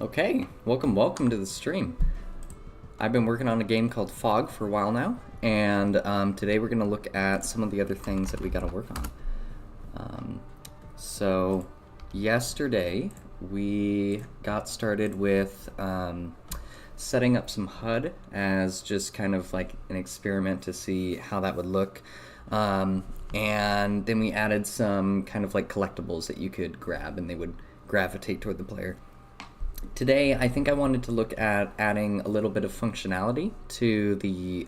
Okay, welcome to the stream. I've been working on a game called Fog for a while now, and today we're going to look at some of the other things that we got to work on. So, yesterday we got started with setting up some HUD as just kind of like an experiment to see how that would look. And then we added some kind of like collectibles that you could grab and they would gravitate toward the player. Today, I think I wanted to look at adding a little bit of functionality to the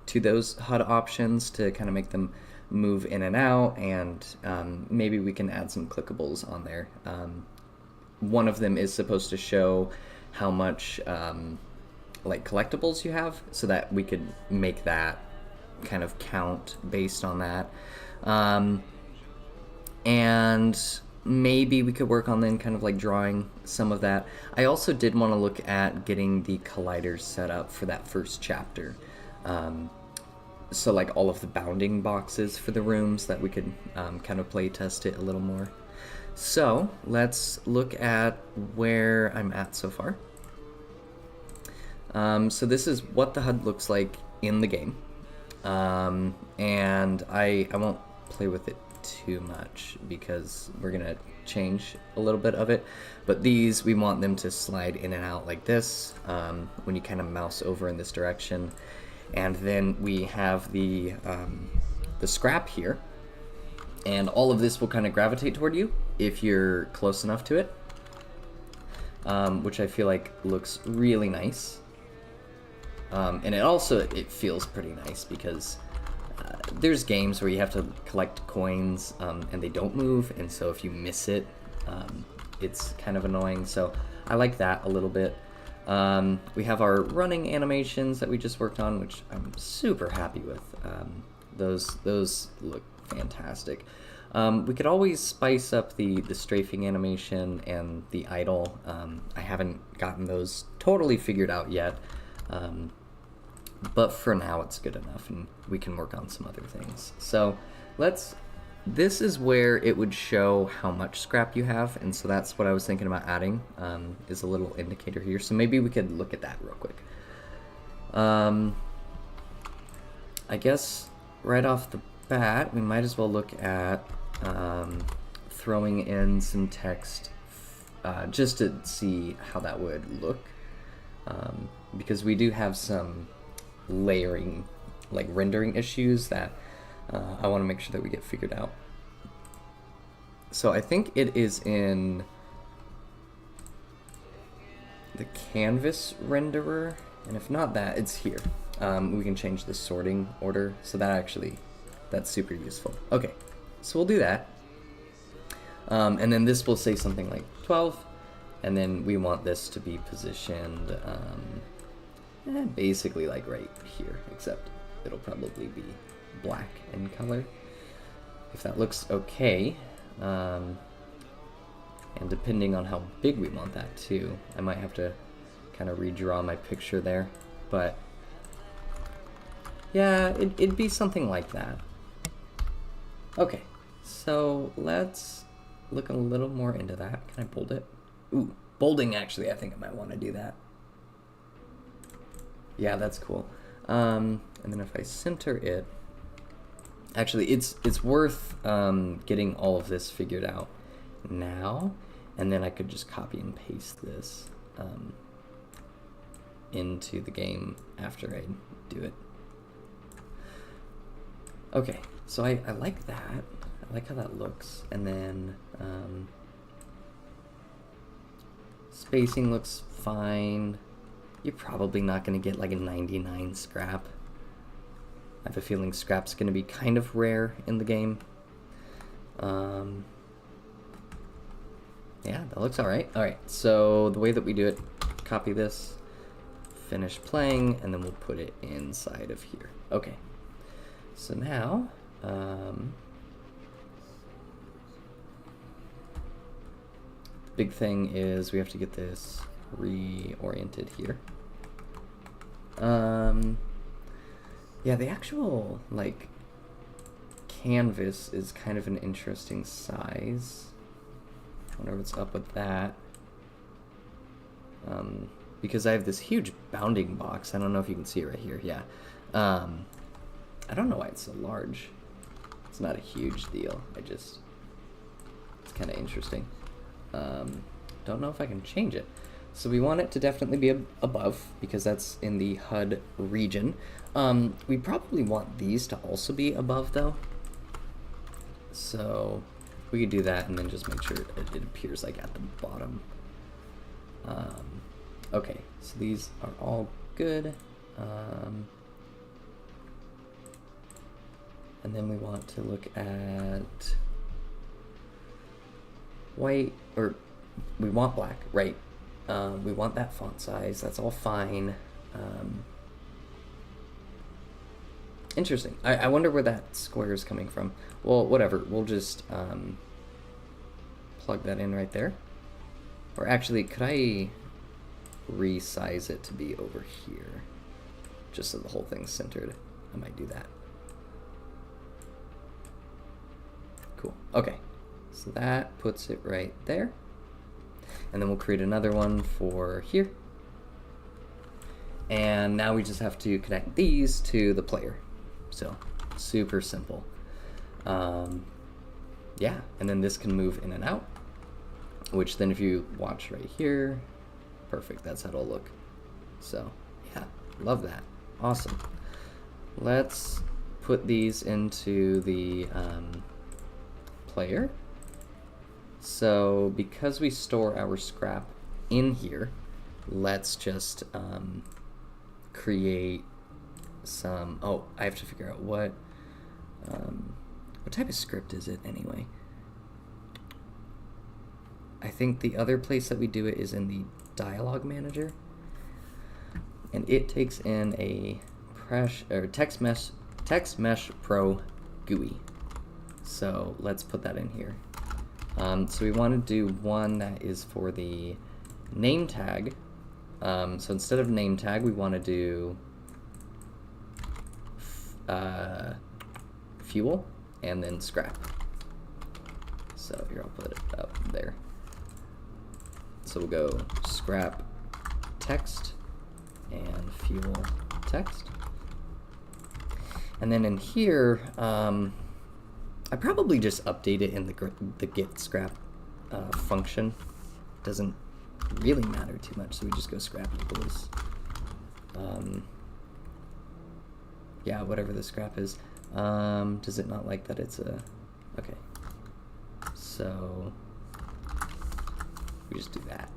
to those HUD options to kind of make them move in and out, and maybe we can add some clickables on there. One of them is supposed to show how much like collectibles you have, so that we could make that kind of count based on that. And maybe we could work on then kind of like drawing some of that. I also did want to look at getting the colliders set up for that first chapter. So like all of the bounding boxes for the rooms that we could kind of play test it a little more. So let's look at where I'm at so far. So this is what the HUD looks like in the game. And I won't play with it too much because we're gonna change a little bit of it, but these we want them to slide in and out like this when you kind of mouse over in this direction. And then we have the scrap here, and all of this will kind of gravitate toward you if you're close enough to it, which I feel like looks really nice. And it feels pretty nice because there's games where you have to collect coins and they don't move, and so if you miss it, it's kind of annoying. So I like that a little bit. We have our running animations that we just worked on, which I'm super happy with. Those look fantastic. We could always spice up the strafing animation and the idle. I haven't gotten those totally figured out yet. But for now it's good enough, and we can work on some other things. So this is where it would show how much scrap you have, and so that's what I was thinking about adding, is a little indicator here. So maybe we could look at that real quick. I guess right off the bat, we might as well look at throwing in some text just to see how that would look, because we do have some layering, like rendering issues that I want to make sure that we get figured out. So I think it is in the canvas renderer, and if not that, it's here. We can change the sorting order, so that's super useful. Okay, so we'll do that. And then this will say something like 12, and then we want this to be positioned basically like right here, except it'll probably be black in color, if that looks okay. And depending on how big we want that too, I might have to kind of redraw my picture there, but yeah, it'd be something like that. Okay, so let's look a little more into that. Can I bold it? Ooh, bolding, actually, I think I might want to do that. Yeah, that's cool. And then if I center it, actually, it's worth getting all of this figured out now, and then I could just copy and paste this into the game after I do it. Okay, so I like that. I like how that looks. And then spacing looks fine. You're probably not going to get like a 99 scrap. I have a feeling scrap's going to be kind of rare in the game. Yeah, that looks alright. Alright, so the way that we do it, copy this, finish playing, and then we'll put it inside of here. Okay, so now, the big thing is we have to get this reoriented here. Yeah, the actual like canvas is kind of an interesting size. I wonder what's up with that. because I have this huge bounding box. I don't know if you can see it right here. Yeah. I don't know why it's so large. It's not a huge deal. It's kind of interesting. Don't know if I can change it. So we want it to definitely be above because that's in the HUD region. We probably want these to also be above though. So we could do that and then just make sure it appears like at the bottom. Okay, so these are all good. And then we want to look at white, or we want black, right? We want that font size, that's all fine. Interesting. I wonder where that square is coming from. Well, whatever, we'll just plug that in right there. Or actually, could I resize it to be over here? Just so the whole thing's centered. I might do that. Cool. Okay. So that puts it right there. And then we'll create another one for here. And now we just have to connect these to the player. So super simple. Yeah, and then this can move in and out, which then if you watch right here, perfect, that's how it'll look. So yeah, love that. Awesome. Let's put these into the player. So because we store our scrap in here, let's just create some, oh, I have to figure out what type of script is it anyway? I think the other place that we do it is in the dialog manager, and it takes in a text mesh pro GUI. So let's put that in here. So we want to do one that is for the name tag. So instead of name tag, we want to do fuel and then scrap. So here, I'll put it up there. So we'll go scrap text and fuel text. And then in here, I probably just update it in the get scrap function. Doesn't really matter too much, so we just go scrap equals yeah, whatever the scrap is. Does it not like that it's a, okay, so we just do that.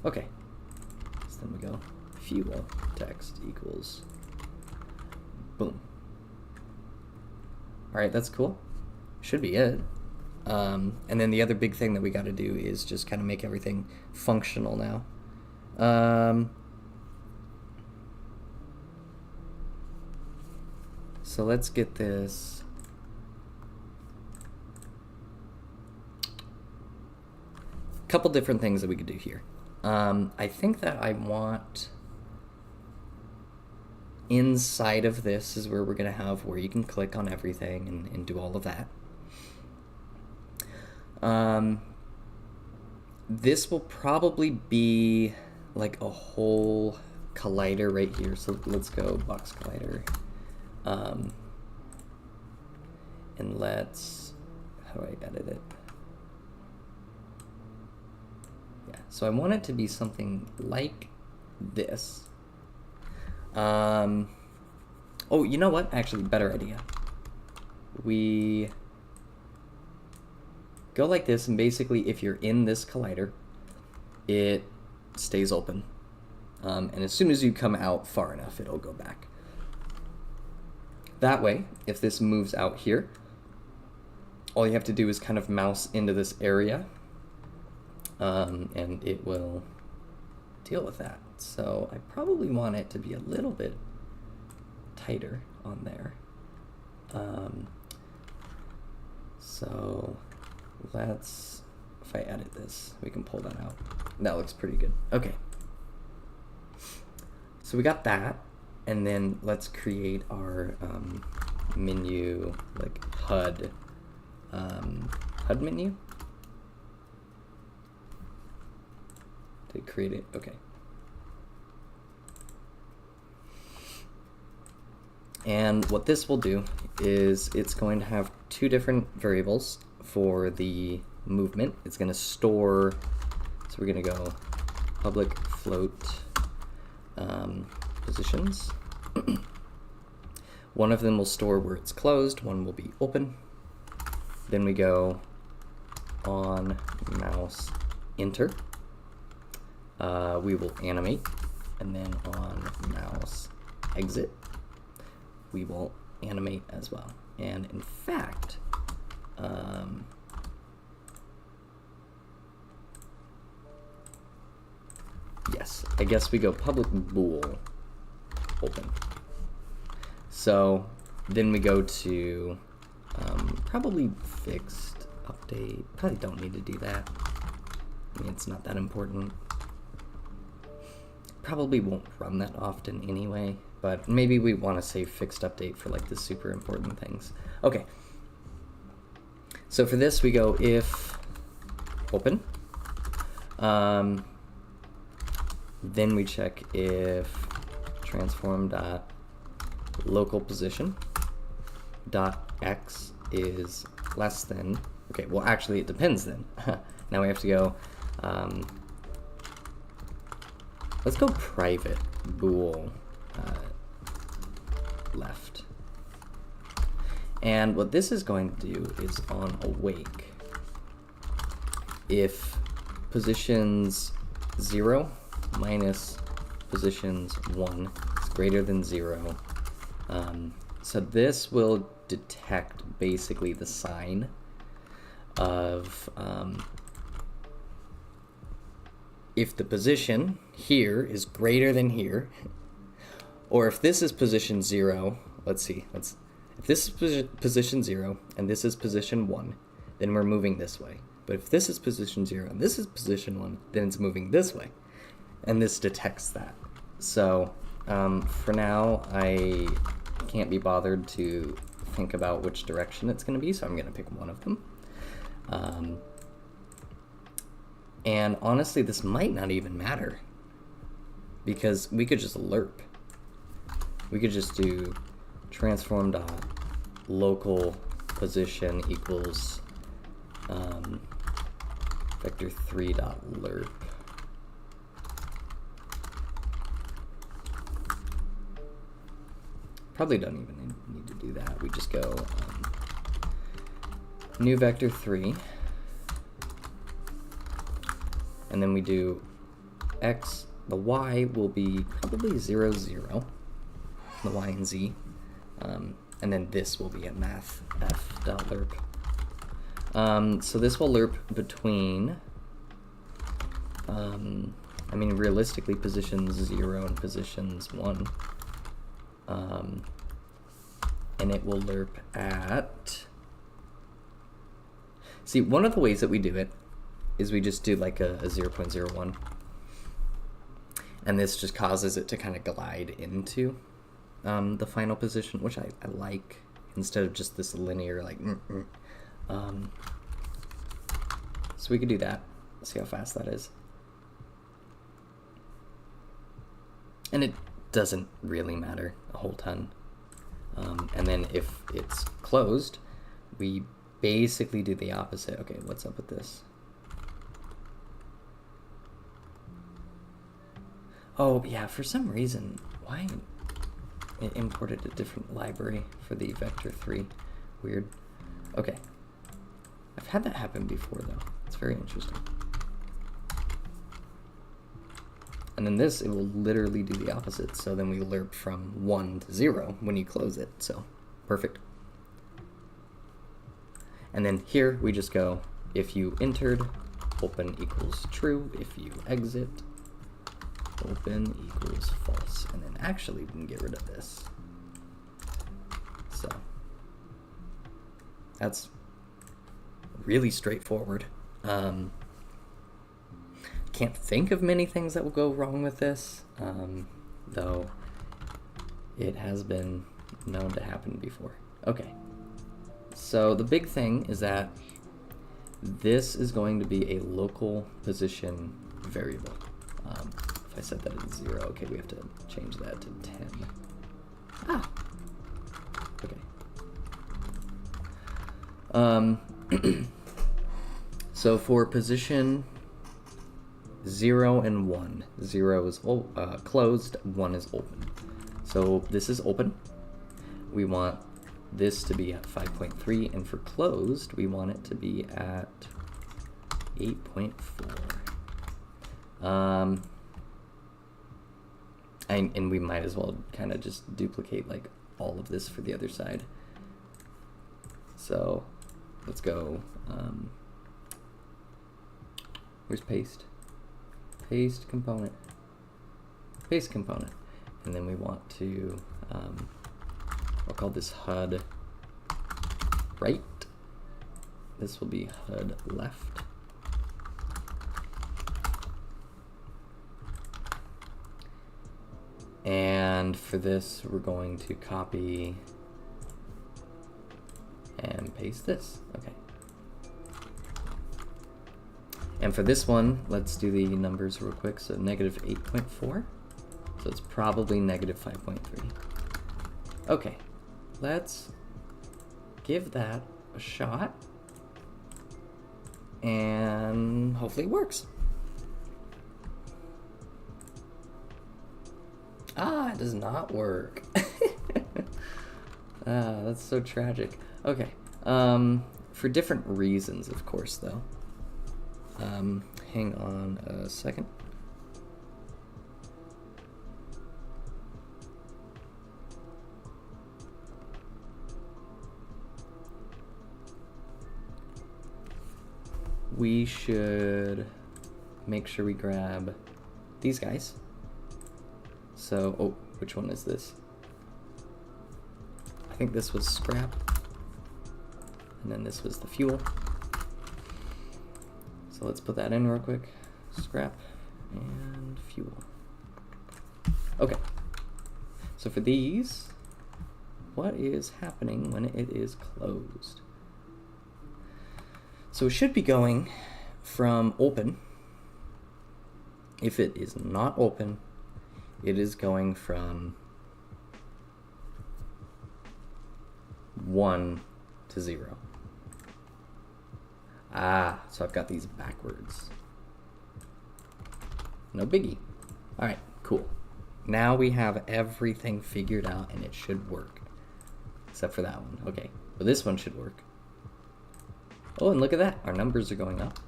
Okay, so then we go fuel text equals boom. All right, that's cool. Should be it. And then the other big thing that we got to do is just kind of make everything functional now. So let's get this. Couple different things that we could do here. I think that I want inside of this is where we're going to have where you can click on everything and do all of that. This will probably be like a whole collider right here. So let's go box collider. And let's, how do I edit it? Yeah, so I want it to be something like this. Oh, you know what? Actually, better idea. We go like this, and basically if you're in this collider, it stays open. And as soon as you come out far enough, it'll go back. That way, if this moves out here, all you have to do is kind of mouse into this area, and it will deal with that. So I probably want it to be a little bit tighter on there. So let's, if I edit this, we can pull that out. That looks pretty good. Okay. So we got that, and then let's create our menu, like HUD menu. Did it create it? Okay. And what this will do is it's going to have two different variables for the movement. It's going to store, so we're going to go public float positions. One of them will store where it's closed, one will be open. Then we go on mouse enter. We will animate, and then on mouse exit, we will animate as well. And in fact, yes, I guess we go public bool open. So then we go to probably fixed update. Probably don't need to do that. I mean, it's not that important. Probably won't run that often anyway, but maybe we want to save fixed update for like the super important things. Okay. So for this we go if open. Then we check if transform dot local position dot x is less than, okay, well actually it depends then. Now we have to go, let's go private bool left. And what this is going to do is on awake, if positions 0 minus positions 1 is greater than 0, so this will detect basically the sign of if the position here is greater than here, or if this is position 0, let's see, if this is position 0 and this is position 1, then we're moving this way. But if this is position 0 and this is position 1, then it's moving this way. And this detects that. So for now, I can't be bothered to think about which direction it's going to be, so I'm going to pick one of them. And honestly, this might not even matter, because we could just lerp. We could just do transform dot local position equals vector 3 dot lerp. Probably don't even need to do that. We just go new vector 3, and then we do x, the y will be probably 0, 0, the y and z, and then this will be a math f dot lerp. So this will lerp between, I mean realistically positions 0 and positions 1. And it will lerp at, see, one of the ways that we do it is we just do like a 0.01, and this just causes it to kind of glide into the final position, which I like, instead of just this linear like so we could do that. Let's see how fast that is. And it doesn't really matter a whole ton. And then if it's closed, we basically do the opposite. Okay, what's up with this? Oh yeah, for some reason, why it imported a different library for the vector 3. Weird. Okay. I've had that happen before though. It's very interesting. And then this, it will literally do the opposite. So then we lerp from 1 to 0 when you close it. So perfect. And then here we just go, if you entered, open equals true. If you exit, open equals false. And then actually we can get rid of this. So that's really straightforward. Can't think of many things that will go wrong with this, though it has been known to happen before. Okay, so the big thing is that this is going to be a local position variable. If I set that at 0, okay, we have to change that to 10. Ah. Okay. So for position 0 and 1, 0 is closed, 1 is open. So this is open. We want this to be at 5.3, and for closed, we want it to be at 8.4. And we might as well kind of just duplicate like all of this for the other side. So let's go, where's paste? Paste component. Paste component. And then we want to, I'll call this HUD right. This will be HUD left. And for this, we're going to copy and paste this. Okay. And for this one, let's do the numbers real quick. So negative 8.4. So it's probably negative 5.3. Okay. Let's give that a shot. And hopefully it works. Ah, it does not work. That's so tragic. Okay. For different reasons, of course, though. Hang on a second. We should make sure we grab these guys. So, oh, which one is this? I think this was scrap. And then this was the fuel. So let's put that in real quick. Scrap and fuel. Okay. So for these, what is happening when it is closed? So it should be going from open. If it is not open, it is going from 1 to 0. Ah, so I've got these backwards. No biggie. All right, cool. Now we have everything figured out and it should work. Except for that one. Okay, but this one should work. Oh, and look at that. Our numbers are going up.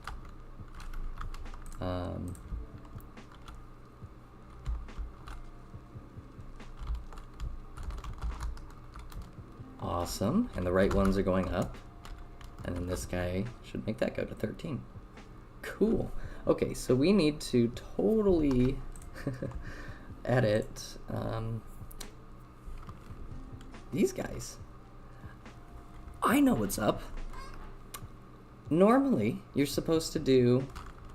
Awesome. And the right ones are going up. And then this guy should make that go to 13. Cool. Okay, so we need to totally edit these guys. I know what's up. Normally, you're supposed to do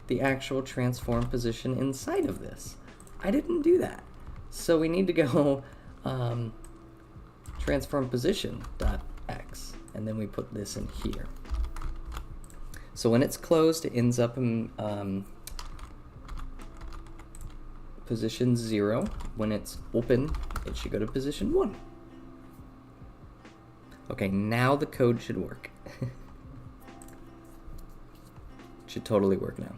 the actual transform position inside of this. I didn't do that. So we need to go transform position dot x, and then we put this in here. So when it's closed, it ends up in position 0. When it's open, it should go to position 1. Okay, now the code should work. Should totally work now.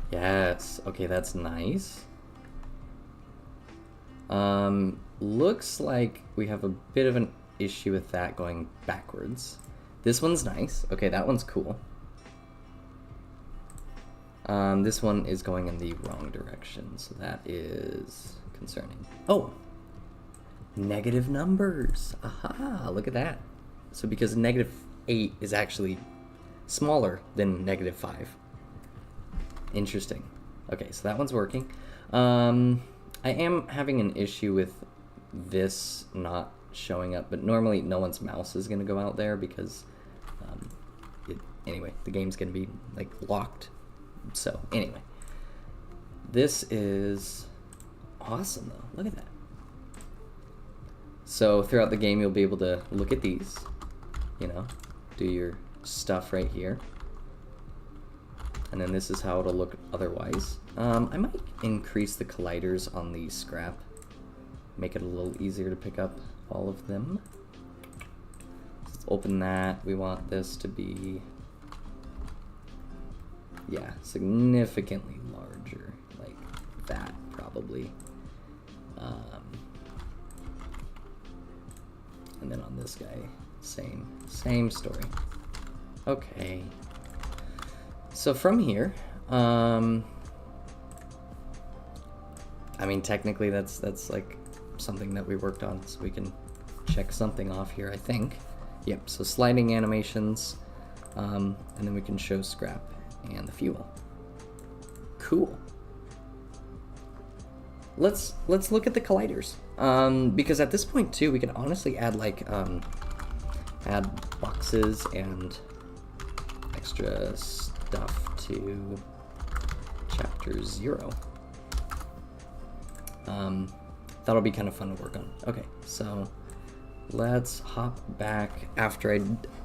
Yes, okay, that's nice. Looks like we have a bit of an issue with that going backwards. This one's nice. Okay, that one's cool. This one is going in the wrong direction, so that is concerning. Oh, negative numbers. Aha, look at that. So because negative 8 is actually smaller than negative 5. Interesting. Okay, so that one's working. I am having an issue with this not showing up, but normally no one's mouse is going to go out there because, anyway, the game's going to be, like, locked. So, anyway. This is awesome, though. Look at that. So throughout the game, you'll be able to look at these, you know, do your stuff right here. And then this is how it'll look otherwise. I might increase the colliders on the scrap, make it a little easier to pick up all of them. Let's open that. We want this to be, yeah, significantly larger, like that probably. And then on this guy, same story. Okay. So from here, I mean, technically that's like something that we worked on, so we can check something off here, I think. Yep, so sliding animations, and then we can show scrap and the fuel. Cool. Let's look at the colliders, because at this point too, we can honestly add like add boxes and extra stuff to chapter 0. That'll be kind of fun to work on. Okay, so let's hop back after I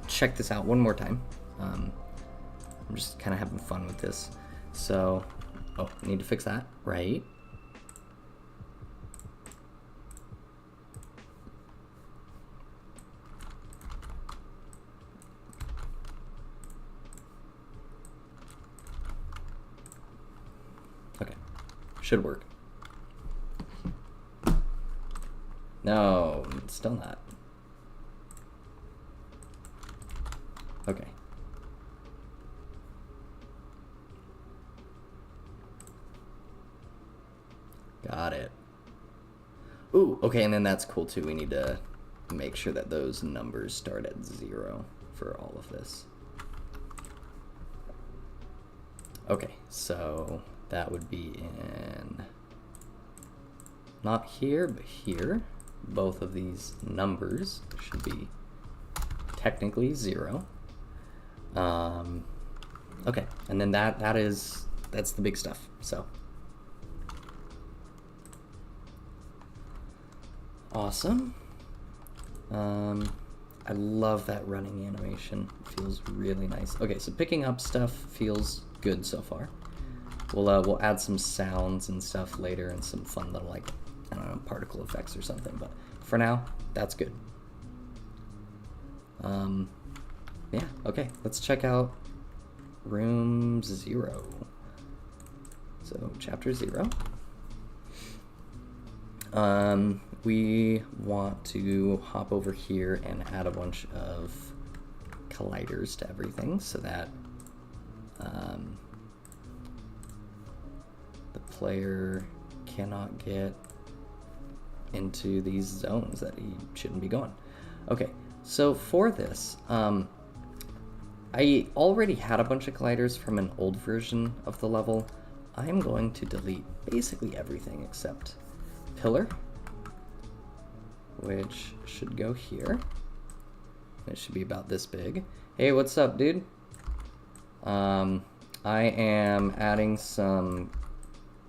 check this out one more time. I'm just kind of having fun with this. So, oh, I need to fix that, right? Okay, should work. No, it's still not. Okay. Got it. Ooh, okay, and then that's cool too. We need to make sure that those numbers start at 0 for all of this. Okay, so that would be in, not here, but here. Both of these numbers should be technically 0. Okay, and then that's the big stuff. So awesome. I love that running animation. It feels really nice. Okay, so picking up stuff feels good so far. We'll add some sounds and stuff later and some fun little, like, I don't know, particle effects or something, but for now, that's good. Yeah, okay, let's check out room 0. So, chapter 0. We want to hop over here and add a bunch of colliders to everything so that the player cannot get into these zones that he shouldn't be going. Okay, so for this, I already had a bunch of colliders from an old version of the level. I'm going to delete basically everything except pillar, which should go here. It should be about this big. Hey, what's up, dude? I am adding some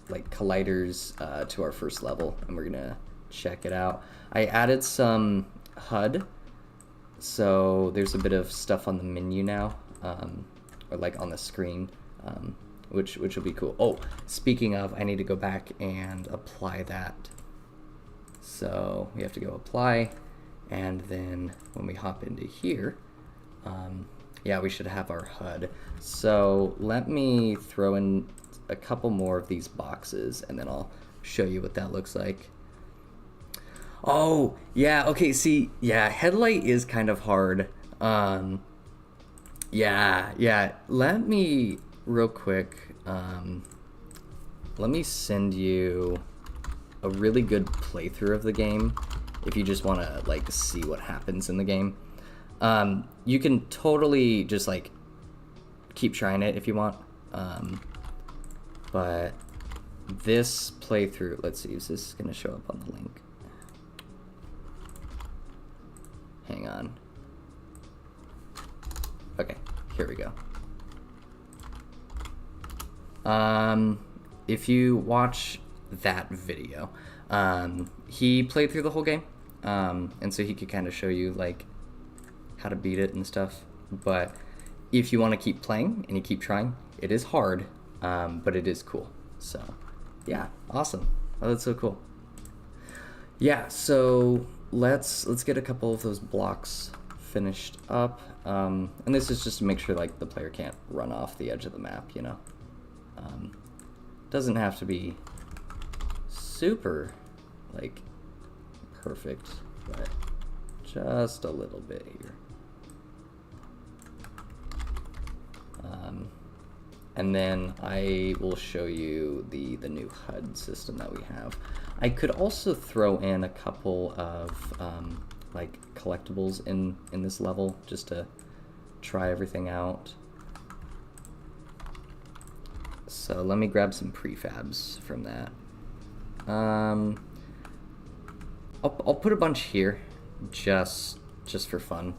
like colliders to our first level, and we're gonna check it out. I added some HUD, so there's a bit of stuff on the menu now, or like on the screen, which will be cool. Oh, speaking of, I need to go back and apply that. So we have to go apply, and then when we hop into here, yeah, we should have our HUD. So let me throw in a couple more of these boxes, and then I'll show you what that looks like. Oh, yeah, okay, see, yeah, headlight is kind of hard. Yeah, let me, real quick, let me send you a really good playthrough of the game if you just want to, like, see what happens in the game. You can totally just, like, keep trying it if you want, but this playthrough, let's see, is this going to show up on the link? Hang on. Okay, here we go. If you watch that video, he played through the whole game, and so he could kind of show you like how to beat it and stuff. But if you want to keep playing and you keep trying, it is hard, but it is cool. So yeah, awesome. Oh, that's so cool. Yeah, so let's get a couple of those blocks finished up, and this is just to make sure like the player can't run off the edge of the map, you know. Doesn't have to be super like perfect, but just a little bit here. And then I will show you the new HUD system that we have. I could also throw in a couple of like collectibles in this level just to try everything out. So let me grab some prefabs from that. I'll put a bunch here just for fun.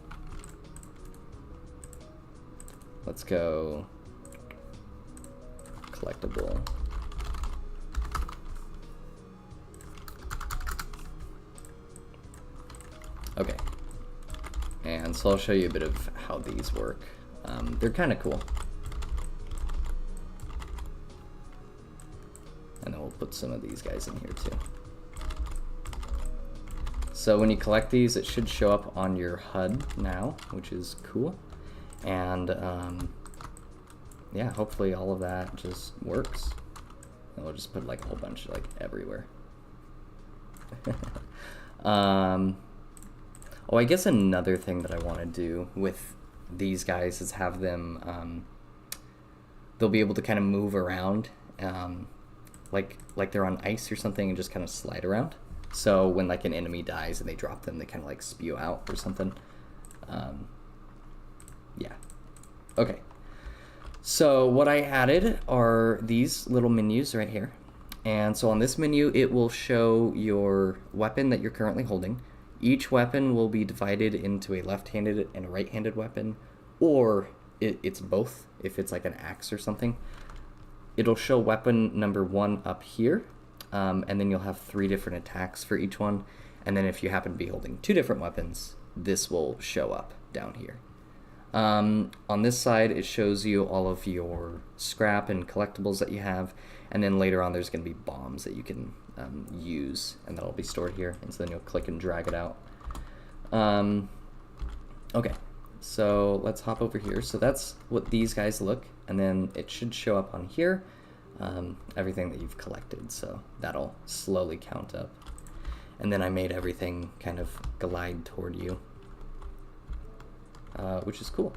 Let's go collectible. Okay, and so I'll show you a bit of how these work. They're kind of cool. And then we'll put some of these guys in here too. So when you collect these, it should show up on your HUD now, which is cool. And yeah, hopefully all of that just works. And we'll just put like a whole bunch like everywhere. Oh, I guess another thing that I want to do with these guys is have them, they'll be able to kind of move around, like they're on ice or something and just kind of slide around. So when like an enemy dies and they drop them, they kind of like spew out or something. Yeah. Okay. So what I added are these little menus right here. And so on this menu, it will show your weapon that you're currently holding. Each weapon will be divided into a left-handed and a right-handed weapon, or it's both, if it's like an axe or something. It'll show weapon number 1 up here, and then you'll have 3 different attacks for each one. And then if you happen to be holding 2 different weapons, this will show up down here. On this side, it shows you all of your scrap and collectibles that you have, and then later on there's going to be bombs that you can use, and that'll be stored here, and so then you'll click and drag it out. Okay, so let's hop over here. So that's what these guys look, and then it should show up on here, everything that you've collected, so that'll slowly count up. And then I made everything kind of glide toward you. Which is cool.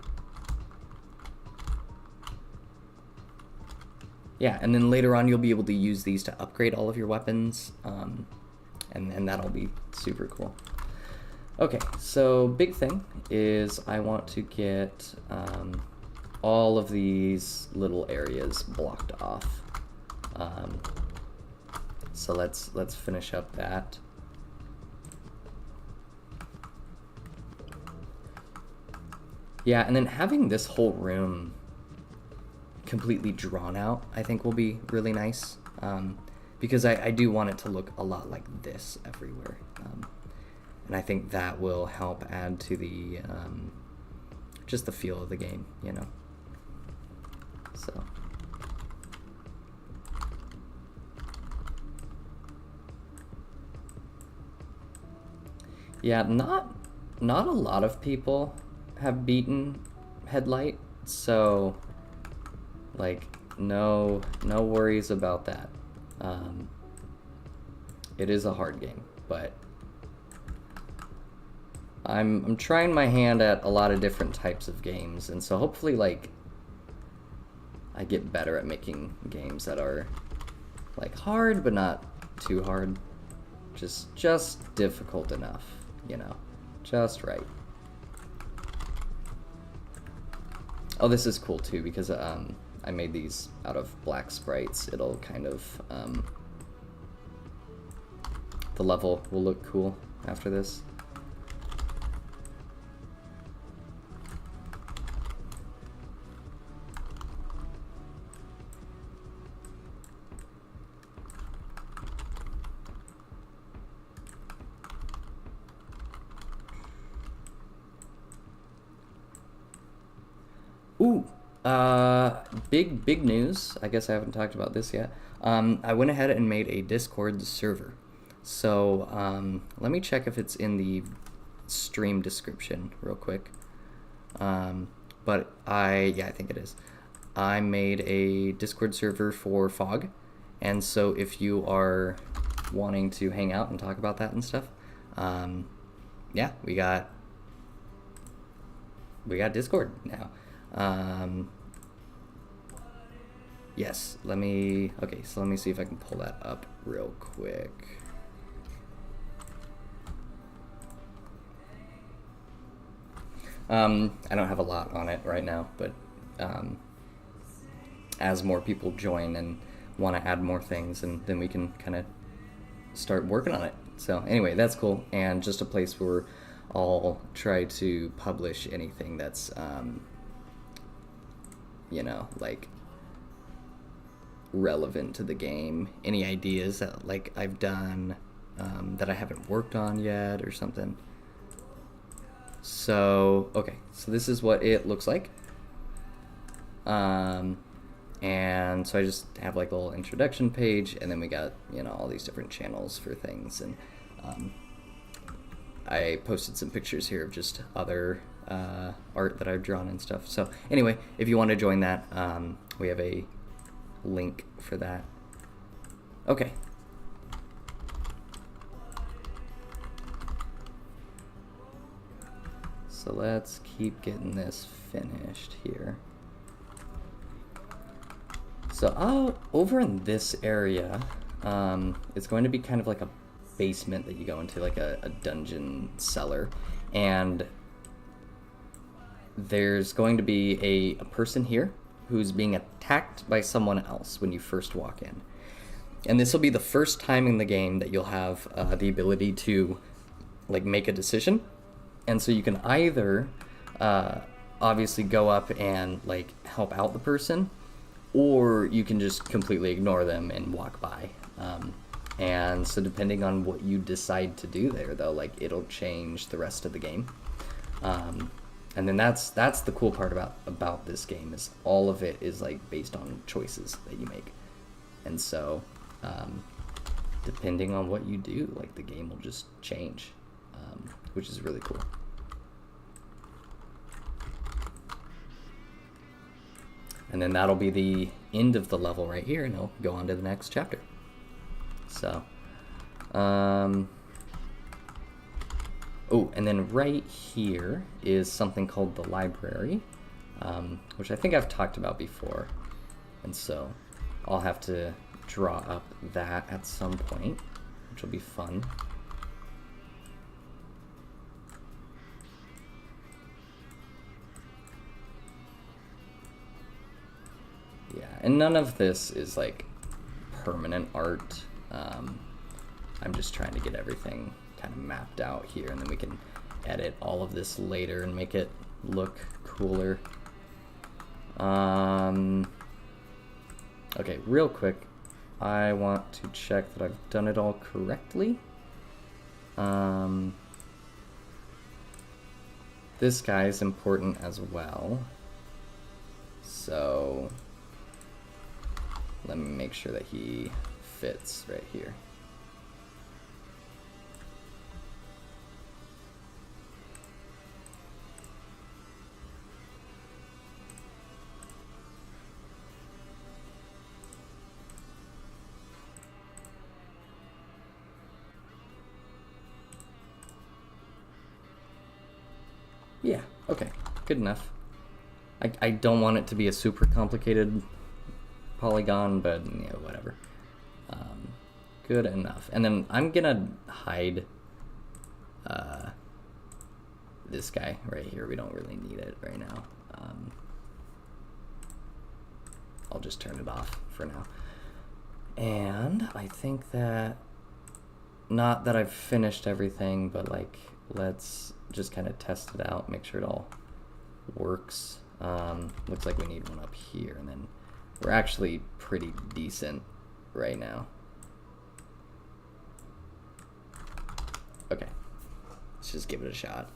Yeah, and then later on you'll be able to use these to upgrade all of your weapons, and that'll be super cool. Okay, so big thing is I want to get all of these little areas blocked off. So let's finish up that. Yeah, and then having this whole room completely drawn out, I think will be really nice, because I do want it to look a lot like this everywhere, and I think that will help add to the just the feel of the game, you know. So yeah, not a lot of people have beaten Headlight, so like no worries about that. It is a hard game, but I'm trying my hand at a lot of different types of games, and so hopefully like I get better at making games that are like hard but not too hard, just difficult enough, you know, just right. Oh, this is cool too, because I made these out of black sprites. It'll kind of, the level will look cool after this. Ooh, big news. I guess I haven't talked about this yet. I went ahead and made a Discord server. So let me check if it's in the stream description real quick. But I think it is. I made a Discord server for Fog, and so if you are wanting to hang out and talk about that and stuff, yeah, we got Discord now. Yes, let me see if I can pull that up real quick. I don't have a lot on it right now, but as more people join and want to add more things, and then we can kind of start working on it. So anyway, that's cool, and just a place where I'll try to publish anything that's you know, like relevant to the game, any ideas that like I've done that I haven't worked on yet or something. So okay, so this is what it looks like, and so I just have like a little introduction page, and then we got, you know, all these different channels for things, and I posted some pictures here of just other art that I've drawn and stuff. So anyway, if you want to join that, we have a link for that. Okay. So let's keep getting this finished here. So over in this area, it's going to be kind of like a basement that you go into, like a dungeon cellar, and there's going to be a person here who's being attacked by someone else when you first walk in. And this will be the first time in the game that you'll have the ability to like make a decision. And so you can either obviously go up and like help out the person, or you can just completely ignore them and walk by. And so depending on what you decide to do there, though, like it'll change the rest of the game. And then that's the cool part about this game, is all of it is like based on choices that you make. And so depending on what you do, like the game will just change, which is really cool. And then that'll be the end of the level right here, and it'll go on to the next chapter. So, oh, and then right here is something called the library, which I think I've talked about before. And so I'll have to draw up that at some point, which will be fun. Yeah, and none of this is like permanent art. I'm just trying to get everything kind of mapped out here, and then we can edit all of this later and make it look cooler. Okay, real quick, I want to check that I've done it all correctly. This guy is important as well, so let me make sure that he fits right here. Yeah, okay, good enough. I don't want it to be a super complicated polygon, but you know, whatever. Good enough. And then I'm gonna hide this guy right here. We don't really need it right now. I'll just turn it off for now. And I think that, not that I've finished everything, but like, let's just kind of test it out, make sure it all works. Looks like we need one up here, and then we're actually pretty decent right now. Okay, let's just give it a shot.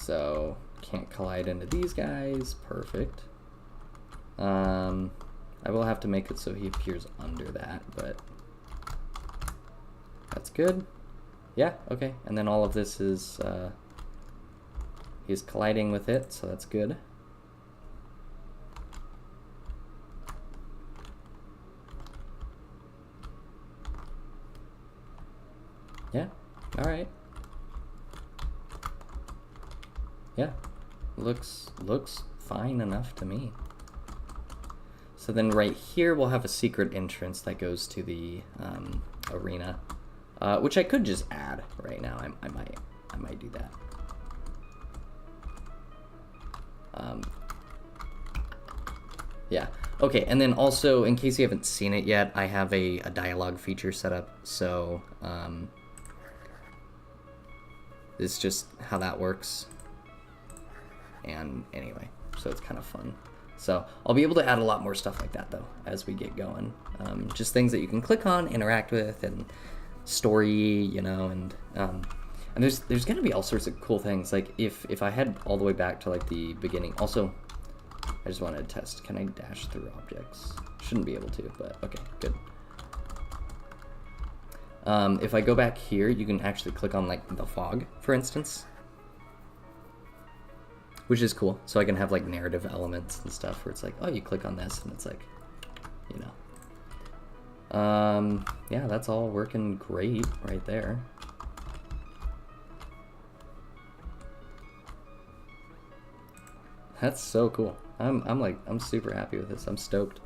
So can't collide into these guys. Perfect. I will have to make it so he appears under that, but that's good. Yeah, okay. And then all of this is, he's colliding with it, so that's good. Yeah, all right. Yeah, looks fine enough to me. So then right here we'll have a secret entrance that goes to the arena, which I could just add right now. I might do that. Yeah. Okay, and then also, in case you haven't seen it yet, I have a dialogue feature set up. So this is just how that works. And anyway, so it's kind of fun. So I'll be able to add a lot more stuff like that though as we get going. Just things that you can click on, interact with, and story, you know, and there's gonna be all sorts of cool things. Like if I head all the way back to like the beginning. Also, I just wanted to test. Can I dash through objects? Shouldn't be able to, but okay, good. If I go back here, you can actually click on like the fog, for instance, which is cool. So I can have like narrative elements and stuff where it's like, oh, you click on this and it's like, you know. Yeah, that's all working great right there. That's so cool. I'm super happy with this. I'm stoked.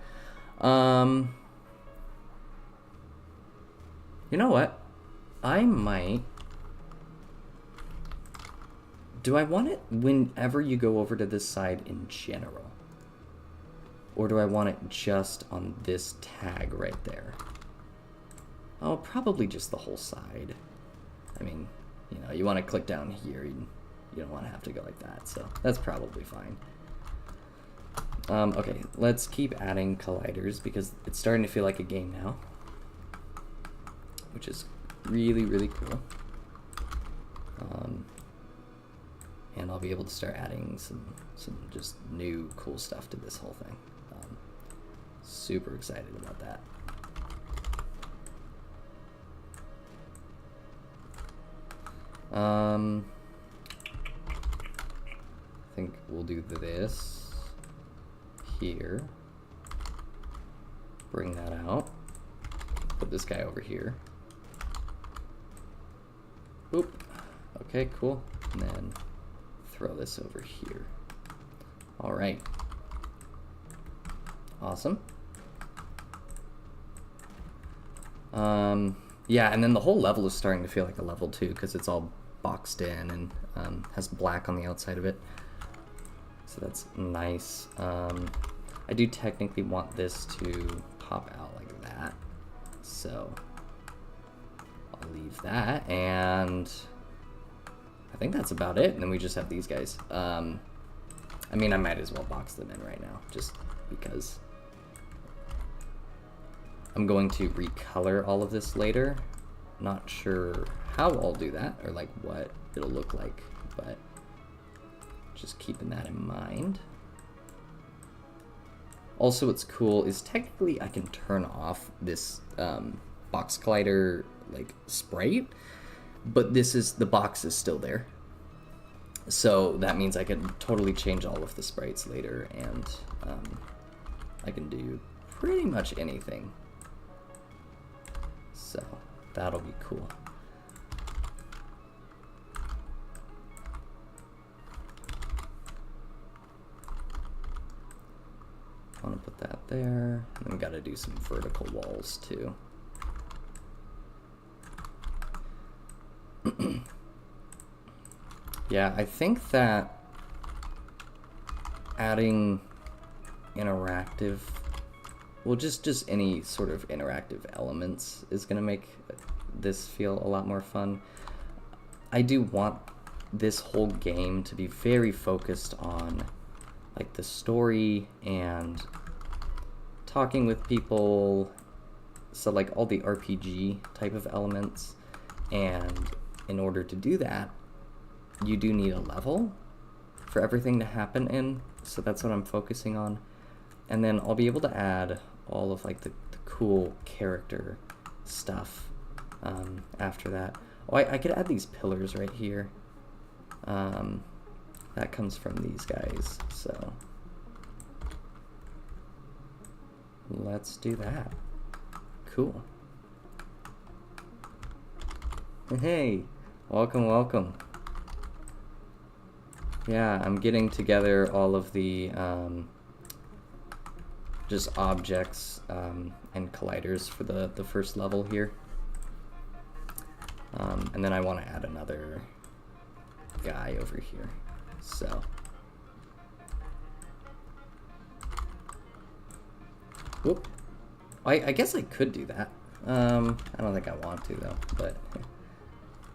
You know what? I might... Do I want it whenever you go over to this side in general? Or do I want it just on this tag right there? Oh, probably just the whole side. I mean, you know, you want to click down here, you don't want to have to go like that, so that's probably fine. Okay, let's keep adding colliders because it's starting to feel like a game now, which is really, really cool. And I'll be able to start adding some just new cool stuff to this whole thing. Super excited about that. I think we'll do this here. Bring that out. Put this guy over here. Oop. Okay, cool. And then throw this over here. All right. Awesome. Yeah, and then the whole level is starting to feel like a level too, because it's all boxed in and has black on the outside of it. So that's nice. I do technically want this to pop out like that. So I'll leave that, and I think that's about it. And then we just have these guys. I mean, I might as well box them in right now, just because I'm going to recolor all of this later. Not sure how I'll do that, or like what it'll look like, but just keeping that in mind. Also, what's cool is technically I can turn off this box collider like sprite, but the box is still there. So that means I can totally change all of the sprites later, and I can do pretty much anything. So that'll be cool. I want to put that there, and then we got to do some vertical walls too. Yeah, I think that adding interactive, well, just any sort of interactive elements is going to make this feel a lot more fun. I do want this whole game to be very focused on like the story and talking with people, so like all the RPG type of elements. And in order to do that, you do need a level, for everything to happen in, so that's what I'm focusing on. And then I'll be able to add all of like the cool character stuff after that. Oh, I could add these pillars right here. That comes from these guys, so let's do that. Cool. Hey, welcome, welcome. Yeah, I'm getting together all of the just objects and colliders for the first level here. And then I want to add another guy over here. So, whoop. I guess I could do that. I don't think I want to though, but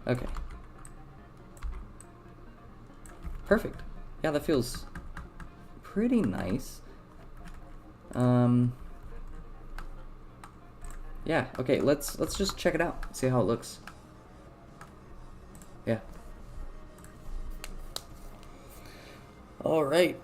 okay. Perfect. Yeah, that feels pretty nice. Yeah, okay, let's just check it out, see how it looks. Yeah. All right.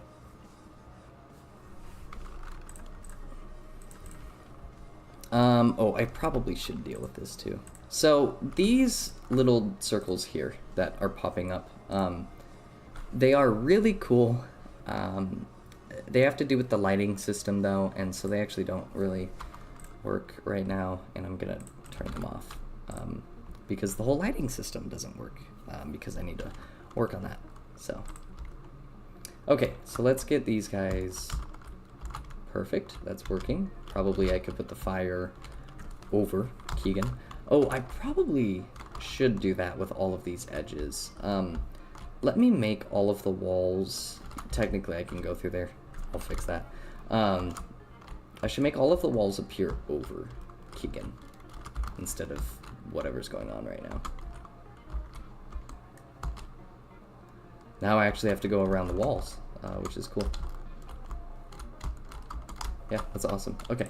Oh, I probably should deal with this too. So these little circles here that are popping up, they are really cool. They have to do with the lighting system though, and so they actually don't really work right now, and I'm gonna turn them off because the whole lighting system doesn't work because I need to work on that. So, okay, so let's get these guys. Perfect, that's working. Probably I could put the fire over Keegan. Oh, I probably should do that with all of these edges. Let me make all of the walls, technically I can go through there, I'll fix that. I should make all of the walls appear over Keegan instead of whatever's going on right now. Now I actually have to go around the walls, which is cool. Yeah, that's awesome. Okay,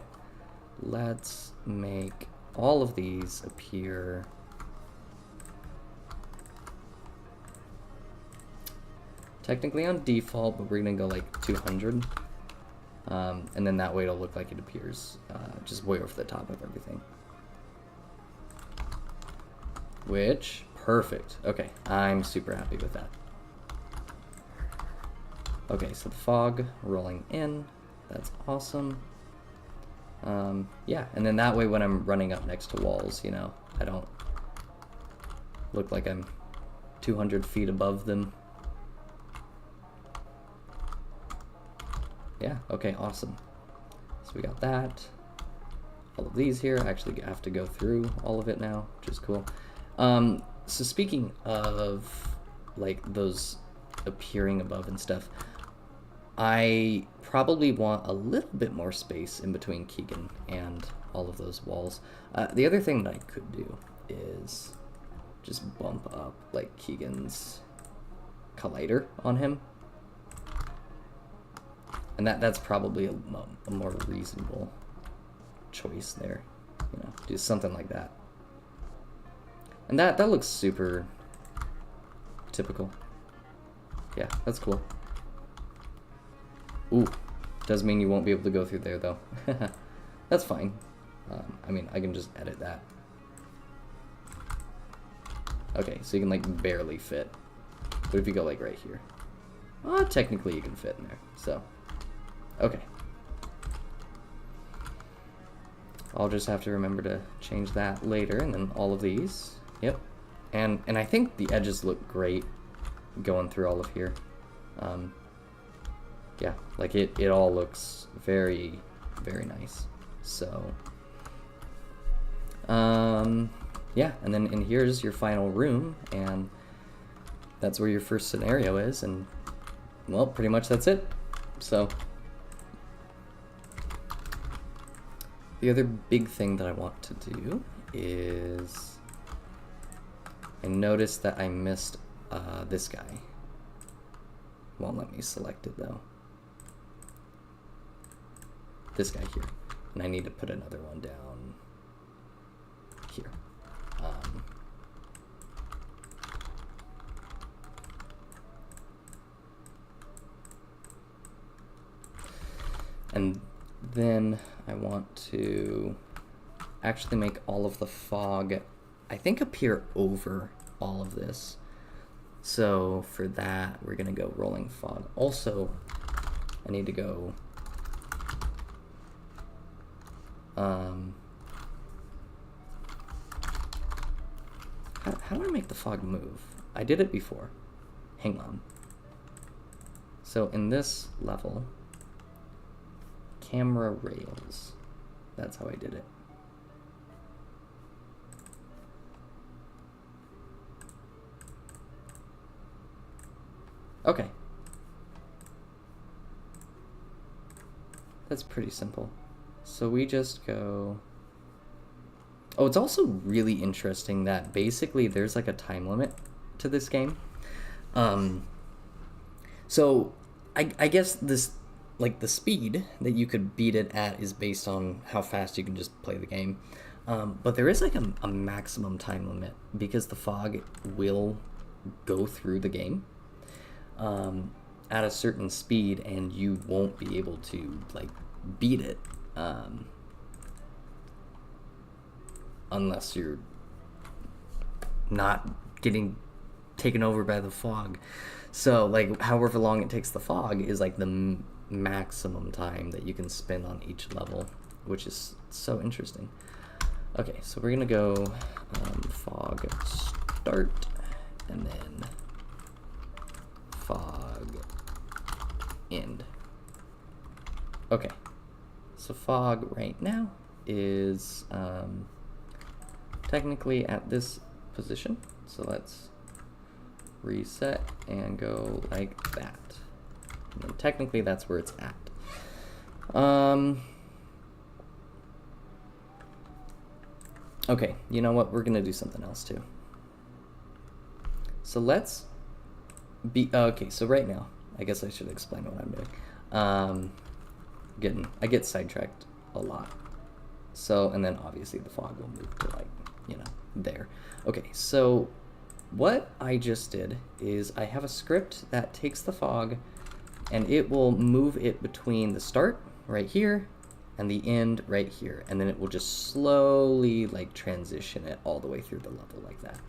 let's make all of these appear technically on default, but we're gonna go like 200. And then that way it'll look like it appears just way over the top of everything. Which, perfect. Okay, I'm super happy with that. Okay, so the fog rolling in, that's awesome. Yeah, and then that way when I'm running up next to walls, you know, I don't look like I'm 200 feet above them. Yeah, okay, awesome. So we got that. All of these here, I actually have to go through all of it now, which is cool. So speaking of like those appearing above and stuff, I probably want a little bit more space in between Keegan and all of those walls. The other thing that I could do is just bump up like Keegan's collider on him. And that's probably a more reasonable choice there, you know, do something like that. And that looks super typical. Yeah, that's cool. Ooh, does mean you won't be able to go through there though. That's fine. I mean, I can just edit that. Okay, so you can like barely fit. But if you go like right here, technically you can fit in there, so. Okay. I'll just have to remember to change that later, and then all of these. Yep. And I think the edges look great going through all of here. Yeah, like it all looks very, very nice. So, yeah, and then in here's your final room, and that's where your first scenario is, and well, pretty much that's it. So, the other big thing that I want to do is, I noticed that I missed this guy. Won't let me select it though. This guy here. And I need to put another one down here. And then I want to actually make all of the fog, I think, appear over all of this. So for that, we're gonna go rolling fog. Also, I need to go how do I make the fog move? I did it before. Hang on. So in this level, camera rails. That's how I did it. Okay. That's pretty simple. So we just go... Oh, it's also really interesting that basically there's like a time limit to this game. So I guess this, like, the speed that you could beat it at is based on how fast you can just play the game. But there is like a maximum time limit because the fog will go through the game at a certain speed, and you won't be able to like beat it unless you're not getting taken over by the fog. So like however long it takes the fog is like the maximum time that you can spend on each level, which is so interesting. Okay, so we're gonna go fog start and then fog end. Okay, so fog right now is technically at this position, so let's reset and go like that. And then technically that's where it's at. Okay, you know what? We're gonna do something else too. So let's be okay. So right now, I guess I should explain what I'm doing. I get sidetracked a lot. So, and then obviously the fog will move to like, you know, there. Okay, so what I just did is I have a script that takes the fog and it will move it between the start right here and the end right here, and then it will just slowly like transition it all the way through the level like that.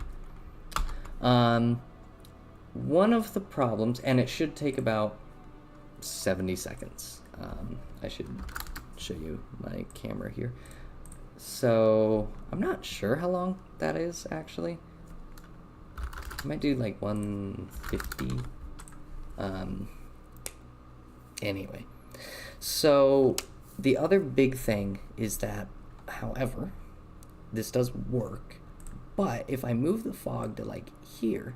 One of the problems, and it should take about 70 seconds. I should show you my camera here. So I'm not sure how long that is actually. I might do like 150. Anyway, so the other big thing is that, however, this does work, but if I move the fog to like here,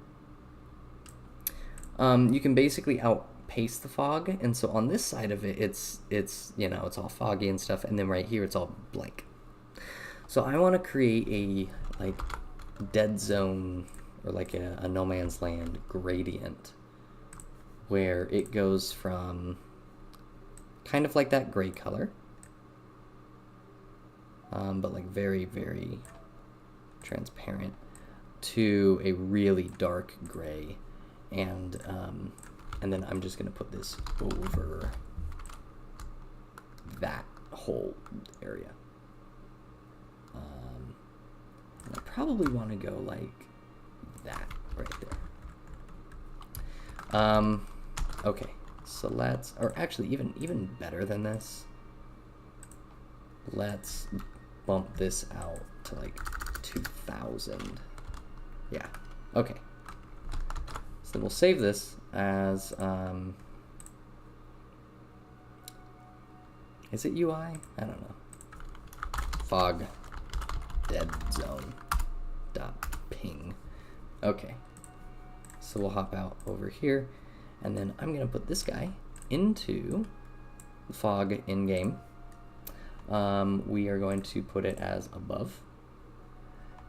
you can basically outpace the fog, and so on this side of it, it's you know, it's all foggy and stuff, and then right here it's all blank. So I want to create a like dead zone or like a no man's land gradient where it goes from kind of like that gray color, but like very, very transparent, to a really dark gray, and then I'm just gonna put this over that whole area. And I probably want to go like that right there. Okay, so let's, or actually even better than this, let's bump this out to like 2000. Yeah, okay. So then we'll save this as, is it UI? I don't know. Fog dead zone dot ping. Okay, so we'll hop out over here, and then I'm gonna put this guy into the fog in game. We are going to put it as above,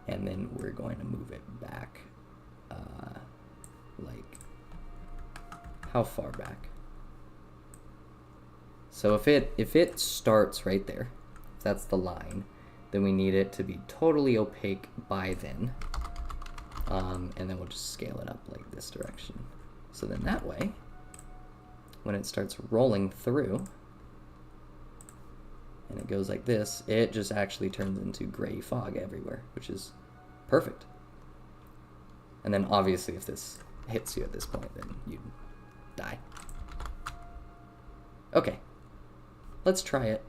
and then we're going to move it back, like, how far back? So if it starts right there, if that's the line, then we need it to be totally opaque by then, and then we'll just scale it up like this direction. So then that way, when it starts rolling through, and it goes like this, it just actually turns into gray fog everywhere, which is perfect. And then obviously if this hits you at this point, then you die. Okay, let's try it.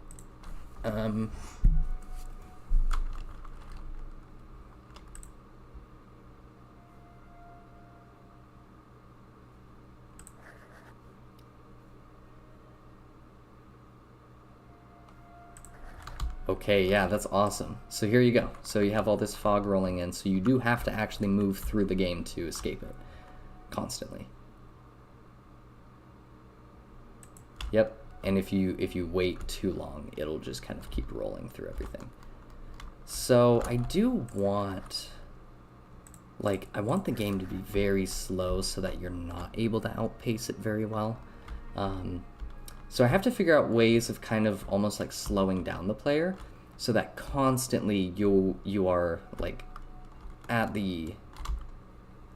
Okay, yeah, that's awesome. So here you go. So you have all this fog rolling in, so you do have to actually move through the game to escape it constantly. Yep, and if you wait too long, it'll just kind of keep rolling through everything. So I do want, like, I want the game to be very slow so that you're not able to outpace it very well. So I have to figure out ways of kind of almost like slowing down the player so that constantly you are like at the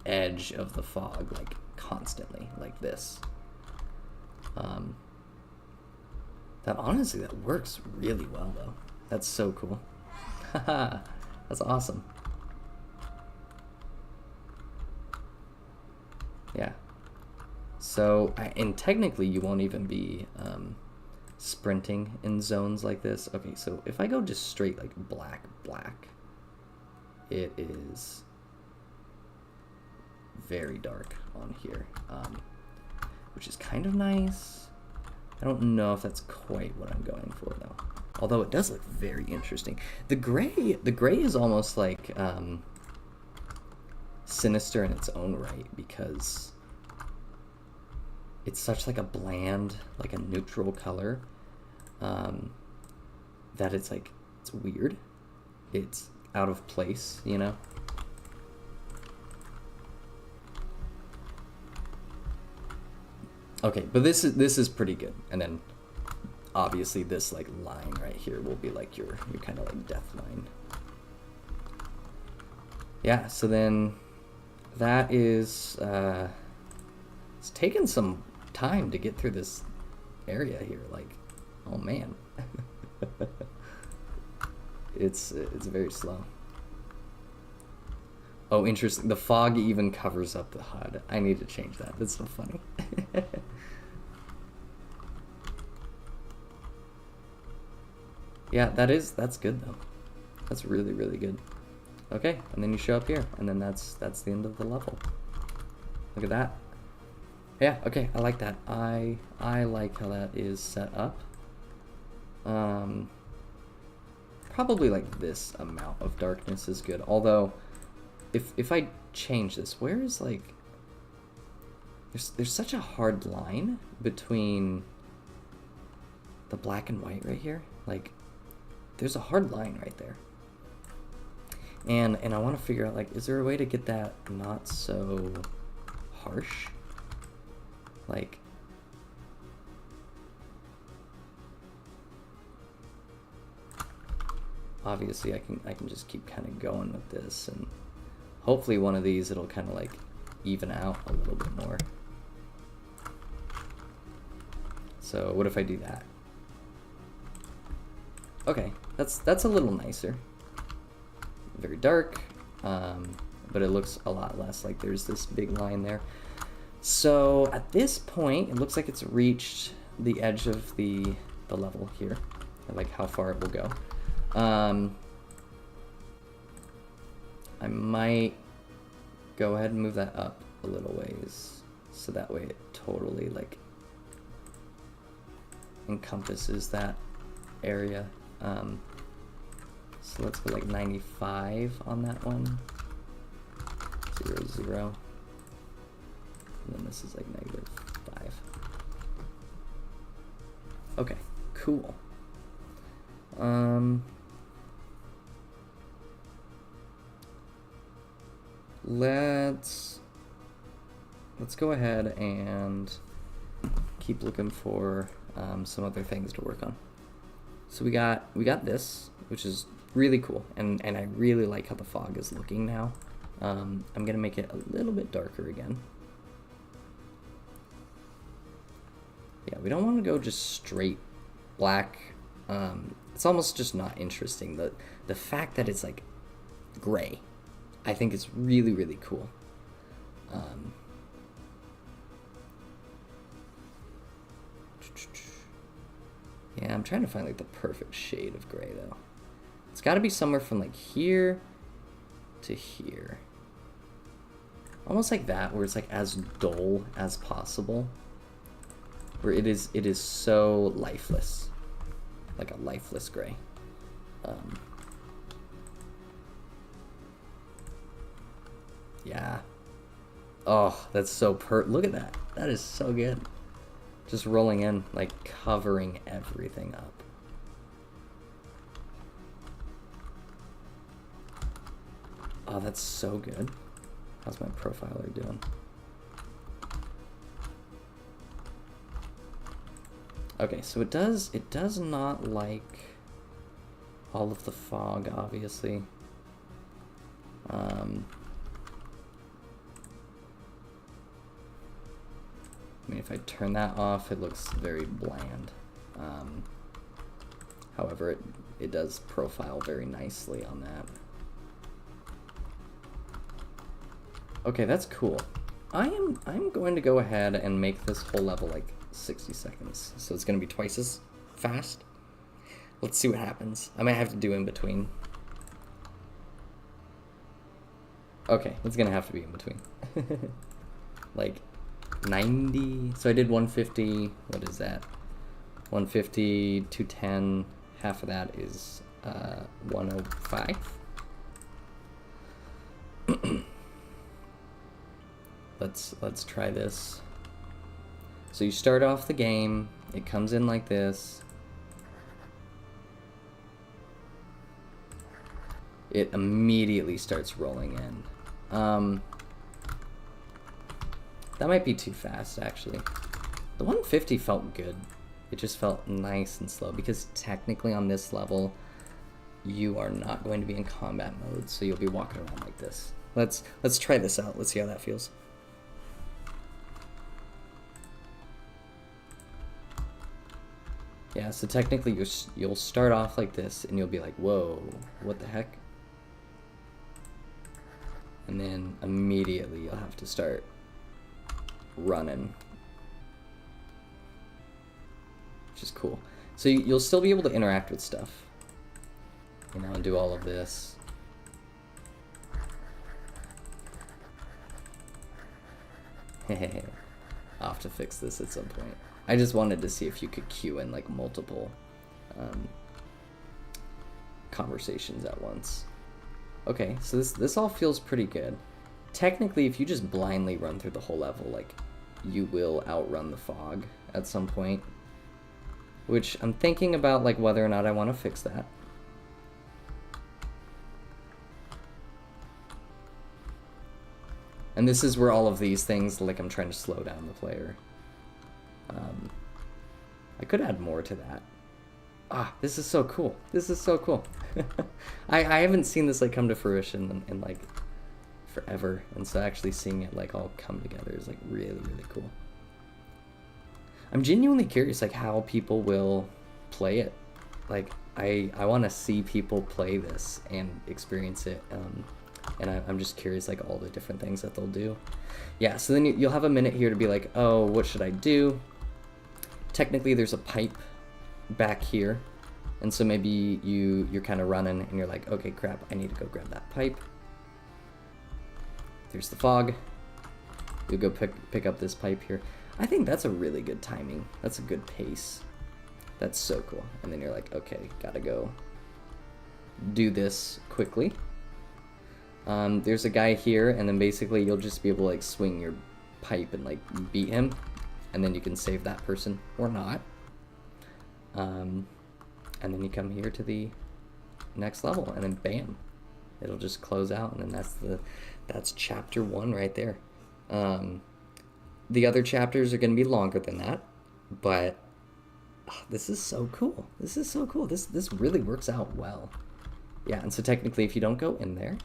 edge of the fog, like constantly, like this. That honestly, that works really well though. That's so cool. Haha, that's awesome. Yeah. So, and technically you won't even be sprinting in zones like this. Okay, so if I go just straight like black, it is very dark on here, which is kind of nice. I don't know if that's quite what I'm going for though. Although it does look very interesting. The gray is almost like sinister in its own right because it's such like a bland, like a neutral color, that it's like, it's weird. It's out of place, you know? Okay, but this is pretty good. And then obviously this like line right here will be like your kind of like death line. Yeah, so then that is, it's taken some time to get through this area here, like, oh man. it's very slow. Oh, interesting, the fog even covers up the HUD. I need to change that. That's so funny. Yeah, that's good though. That's really, really good. Okay, and then you show up here, and then that's the end of the level. Look at that. Yeah, okay, I like that. I like how that is set up. Probably like this amount of darkness is good. Although, if I change this, where is like, there's such a hard line between the black and white right here. Like, there's a hard line right there. And I want to figure out, like, is there a way to get that not so harsh? Like, obviously I can just keep kind of going with this, and hopefully one of these it'll kind of like even out a little bit more. So what if I do that? Okay, that's a little nicer. Very dark, but it looks a lot less like there's this big line there. So at this point, it looks like it's reached the edge of the level here, like how far it will go. I might go ahead and move that up a little ways, so that way it totally like encompasses that area. So let's go like 95 on that one. 0, 0. And then this is like -5. Okay, cool. Let's go ahead and keep looking for some other things to work on. So we got this, which is really cool, and I really like how the fog is looking now. I'm gonna make it a little bit darker again. Yeah, we don't want to go just straight black It's almost just not interesting. The fact that it's like gray, I think is really, really cool. Yeah, I'm trying to find like the perfect shade of gray though. It's got to be somewhere from like here to here. Almost like that, where it's like as dull as possible. Where it is so lifeless. Like a lifeless gray. Yeah. Oh, that's so look at that. That is so good. Just rolling in, like covering everything up. Oh, that's so good. How's my profiler doing? Okay, so it does not like all of the fog, obviously. I mean, if I turn that off, it looks very bland. However, it does profile very nicely on that. Okay, that's cool. I'm going to go ahead and make this whole level like 60 seconds. So it's going to be twice as fast. Let's see what happens. I might have to do in between. Okay, it's going to have to be in between. Like 90. So I did 150. What is that? 150, 210. Half of that is 105. Let's try this. So you start off the game, it comes in like this. It immediately starts rolling in. That might be too fast, actually. The 150 felt good. It just felt nice and slow, because technically on this level, you are not going to be in combat mode, so you'll be walking around like this. Let's try this out. Let's see how that feels. Yeah, so technically you'll start off like this, and you'll be like, whoa, what the heck? And then immediately you'll have to start running. Which is cool. So you'll still be able to interact with stuff. You know, and do all of this. I'll have to fix this at some point. I just wanted to see if you could queue in like multiple conversations at once. Okay, so this all feels pretty good. Technically, if you just blindly run through the whole level, like, you will outrun the fog at some point. Which I'm thinking about, like, whether or not I want to fix that. And this is where all of these things, like, I'm trying to slow down the player. I could add more to that. Ah, this is so cool. This is so cool. I haven't seen this, like, come to fruition in like, forever. And so actually seeing it, like, all come together is, like, really, really cool. I'm genuinely curious, like, how people will play it. Like, I want to see people play this and experience it. And I'm just curious, like, all the different things that they'll do. Yeah, so then you'll have a minute here to be like, oh, what should I do? Technically, there's a pipe back here. And so maybe you're kind of running and you're like, okay, crap, I need to go grab that pipe. There's the fog. You'll go pick up this pipe here. I think that's a really good timing. That's a good pace. That's so cool. And then you're like, okay, gotta go do this quickly. There's a guy here, and then basically you'll just be able to, like, swing your pipe and, like, beat him, and then you can save that person or not. And then you come here to the next level, and then bam, it'll just close out, and then that's chapter 1 right there. The other chapters are going to be longer than that, but this is so cool. This is so cool. This really works out well. Yeah, and so technically if you don't go in there,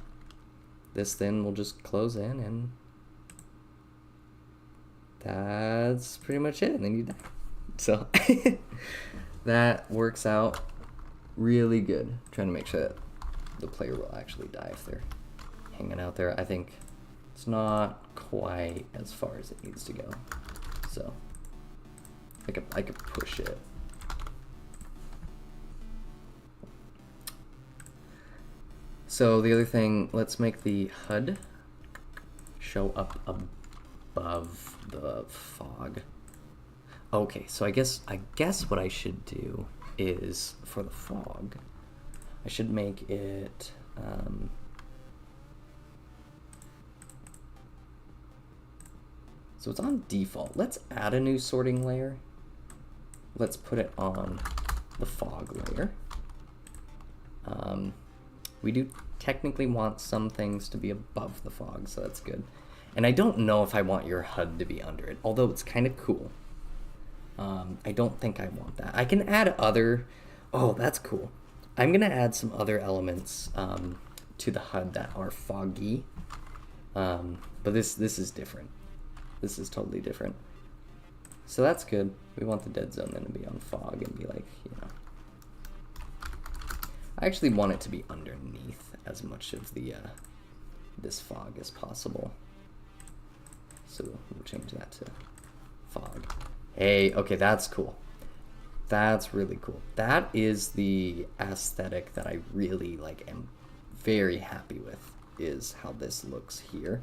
this then will just close in, and that's pretty much it, and then you die. So that works out really good. Trying to make sure that the player will actually die if they're hanging out there. I think it's not quite as far as it needs to go. So I could push it. So the other thing, let's make the HUD show up above the fog. Okay, so I guess what I should do is for the fog, I should make it so it's on default. Let's add a new sorting layer. Let's put it on the fog layer. We do technically want some things to be above the fog, so that's good. And I don't know if I want your HUD to be under it, although it's kind of cool. I don't think I want that. I can add other, oh, that's cool. I'm gonna add some other elements to the HUD that are foggy, but this is different. This is totally different. So that's good. We want the dead zone then to be on fog and be like, you know. I actually want it to be underneath as much of the this fog as possible. So we'll change that to fog. Hey, okay, that's cool. That's really cool. That is the aesthetic that I really like am very happy with, is how this looks here.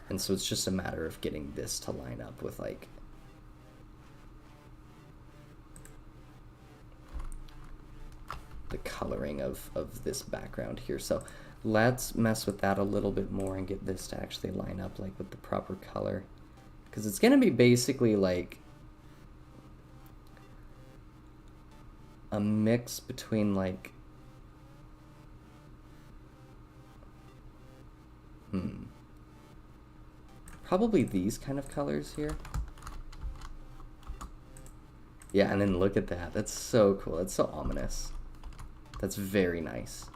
And so it's just a matter of getting this to line up with like the coloring of this background here. So let's mess with that a little bit more and get this to actually line up like with the proper color, because it's gonna be basically like a mix between like probably these kind of colors here. Yeah, and then look at that. That's so cool. That's so ominous. That's very nice.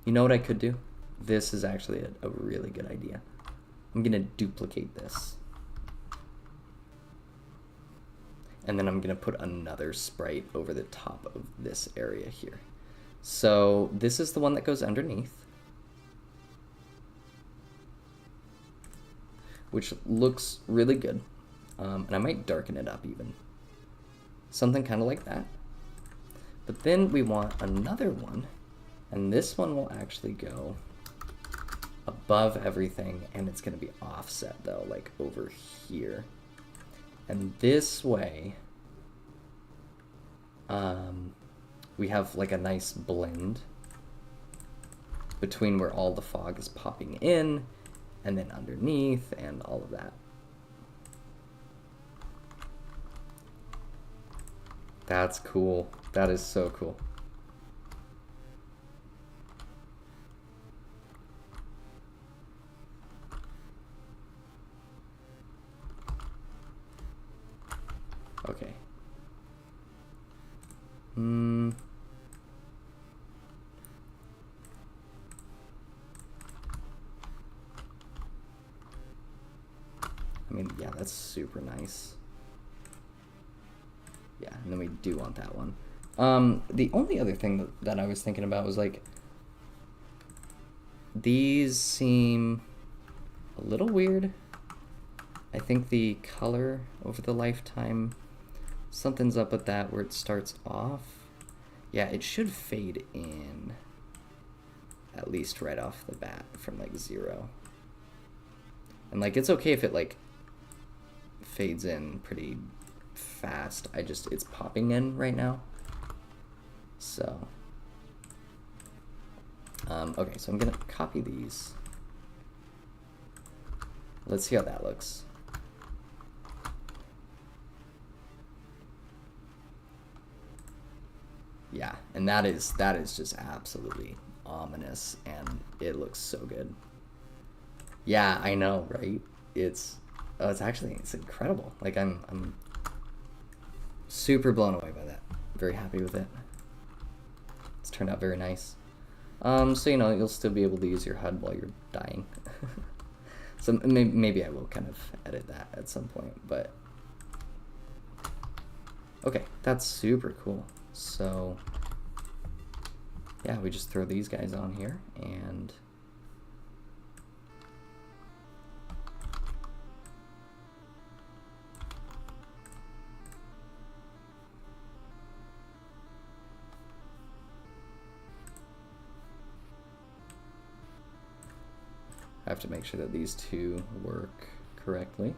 You know what I could do? This is actually a really good idea. I'm gonna duplicate this. And then I'm gonna put another sprite over the top of this area here. So this is the one that goes underneath, which looks really good. And I might darken it up even. Something kind of like that. But then we want another one, and this one will actually go above everything, and it's gonna be offset though, like over here. And this way, we have like a nice blend between where all the fog is popping in and then underneath and all of that. That's cool. That is so cool. Okay. I mean, yeah, that's super nice. Yeah, and then we do want that one. The only other thing that I was thinking about was like, these seem a little weird. I think the color over the lifetime, something's up with that where it starts off. Yeah, it should fade in at least right off the bat from like 0. And like, it's okay if it like fades in pretty fast. It's popping in right now. So, okay, so I'm gonna copy these. Let's see how that looks. Yeah, and that is just absolutely ominous, and it looks so good. Yeah, I know, right? It's incredible. Like I'm super blown away by that. Very happy with it. It's turned out very nice. So you know, you'll still be able to use your HUD while you're dying. So maybe I will kind of edit that at some point, but okay, that's super cool. So yeah, we just throw these guys on here and I have to make sure that these two work correctly.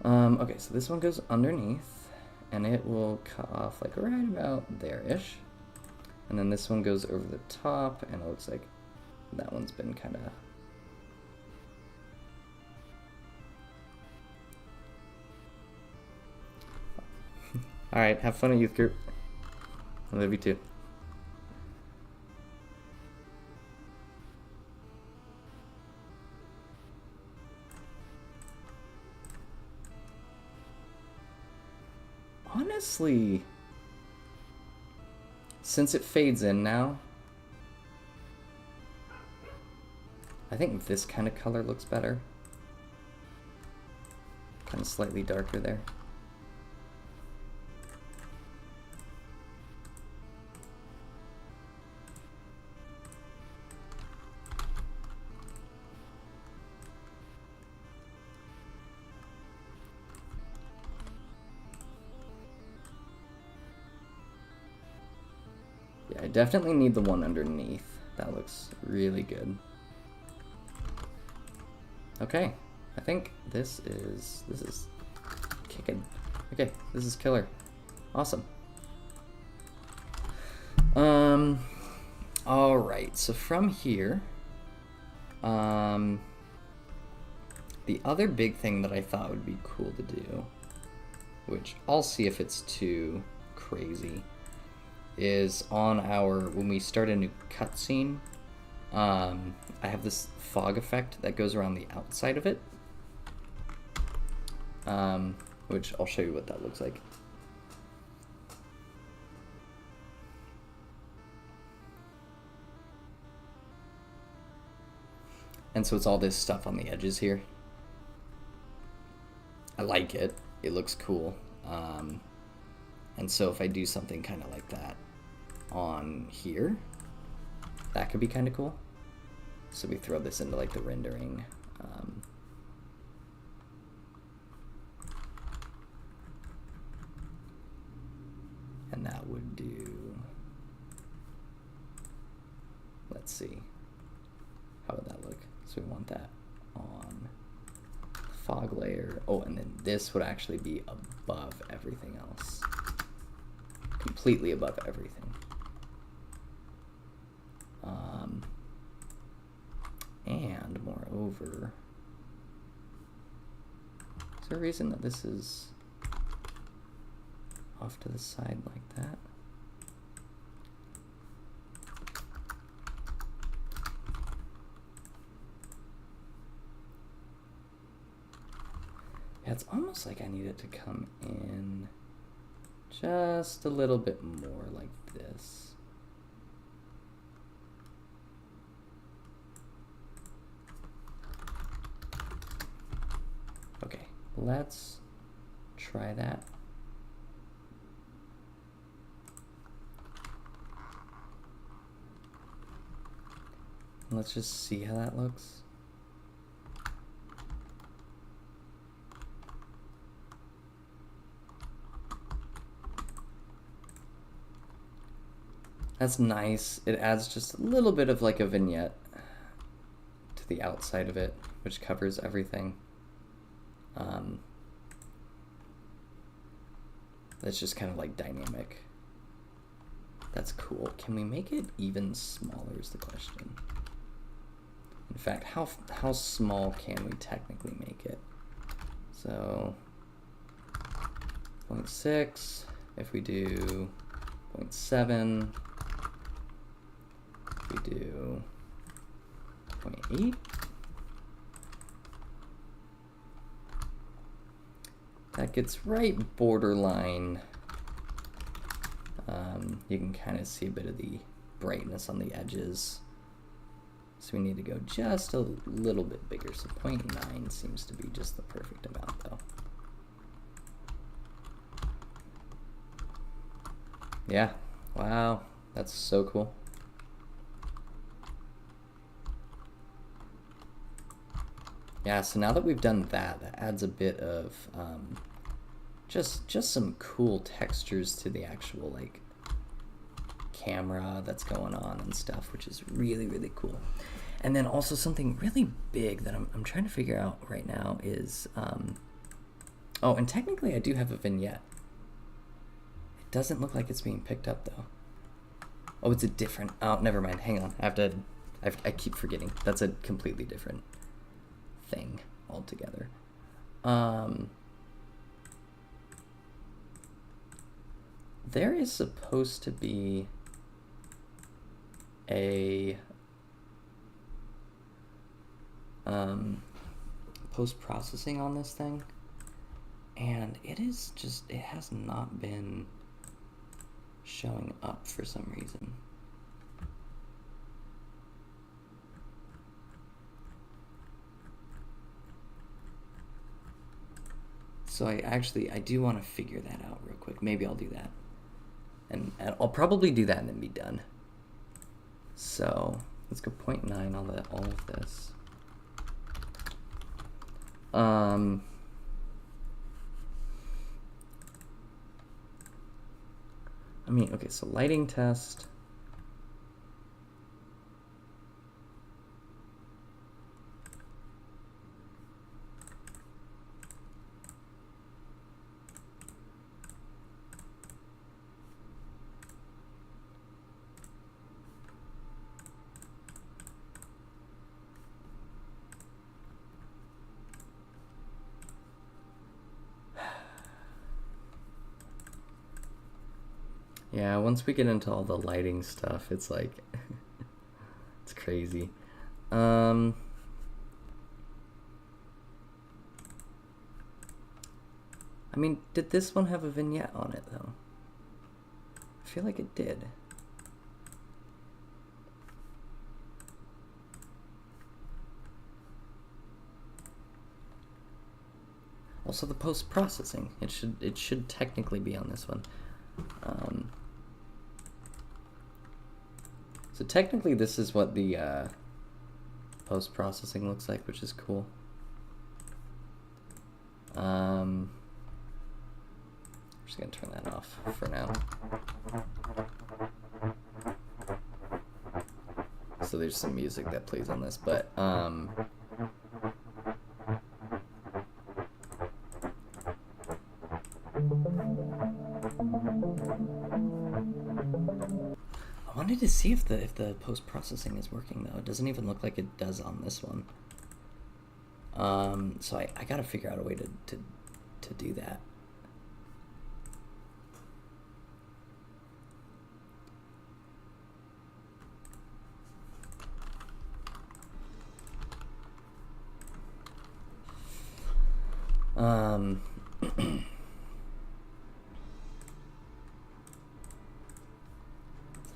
Okay, so this one goes underneath, and it will cut off like right about there-ish. And then this one goes over the top, and it looks like that one's been kind of... Alright, have fun at youth group. I love you too. Honestly, since it fades in now, I think this kind of color looks better. Kind of slightly darker there. Yeah, I definitely need the one underneath. That looks really good. Okay, I think this is kicking. Okay, this is killer. Awesome. All right, so from here, the other big thing that I thought would be cool to do, which I'll see if it's too crazy, is on our, when we start a new cutscene, I have this fog effect that goes around the outside of it, which I'll show you what that looks like. And so it's all this stuff on the edges here. I like it. It looks cool. And so if I do something kind of like that on here, that could be kind of cool. So we throw this into like the rendering. And that would do, let's see, how would that look? So we want that on fog layer. Oh, and then this would actually be above everything else. Completely above everything. And moreover, is there a reason that this is off to the side like that? Yeah, it's almost like I need it to come in just a little bit more like this. Okay, let's try that. Let's just see how that looks. That's nice. It adds just a little bit of like a vignette to the outside of it, which covers everything. That's just kind of like dynamic. That's cool. Can we make it even smaller is the question. In fact, how small can we technically make it? So 0.6, if we do 0.7, if we do 0.8, that gets right borderline. You can kind of see a bit of the brightness on the edges. So we need to go just a little bit bigger. So 0.9 seems to be just the perfect amount though. Yeah, wow, that's so cool. Yeah, so now that we've done that, that adds a bit of just some cool textures to the actual like camera that's going on and stuff, which is really, really cool. And then also something really big that I'm trying to figure out right now is, oh, and technically I do have a vignette. It doesn't look like it's being picked up though. Oh, it's a different, oh, never mind, hang on. I keep forgetting. That's a completely different thing altogether. There is supposed to be a post-processing on this thing, and it has not been showing up for some reason. So I do want to figure that out real quick. Maybe I'll do that. And I'll probably do that and then be done. So let's go 0.9 on all of this. I mean, okay, so lighting test. Yeah, once we get into all the lighting stuff, it's like, it's crazy. I mean, did this one have a vignette on it, though? I feel like it did. Also, the post-processing. It should technically be on this one. So technically this is what the post-processing looks like, which is cool. I'm just gonna turn that off for now. So there's some music that plays on this, but I wanted to see if the post-processing is working though. It doesn't even look like it does on this one. So I gotta figure out a way to do that.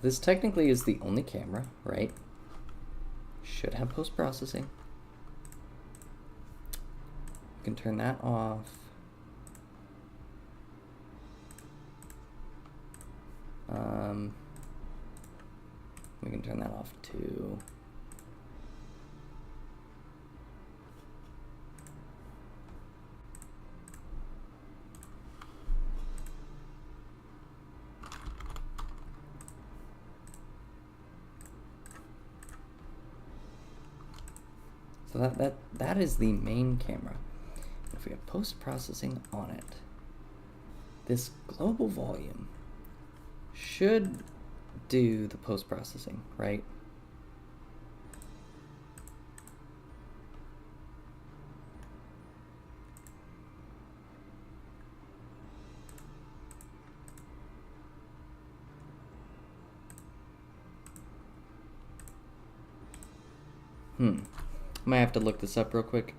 This technically is the only camera, right? Should have post-processing. We can turn that off. We can turn that off too. So that is the main camera. If we have post-processing on it, this global volume should do the post-processing, right? Might have to look this up real quick.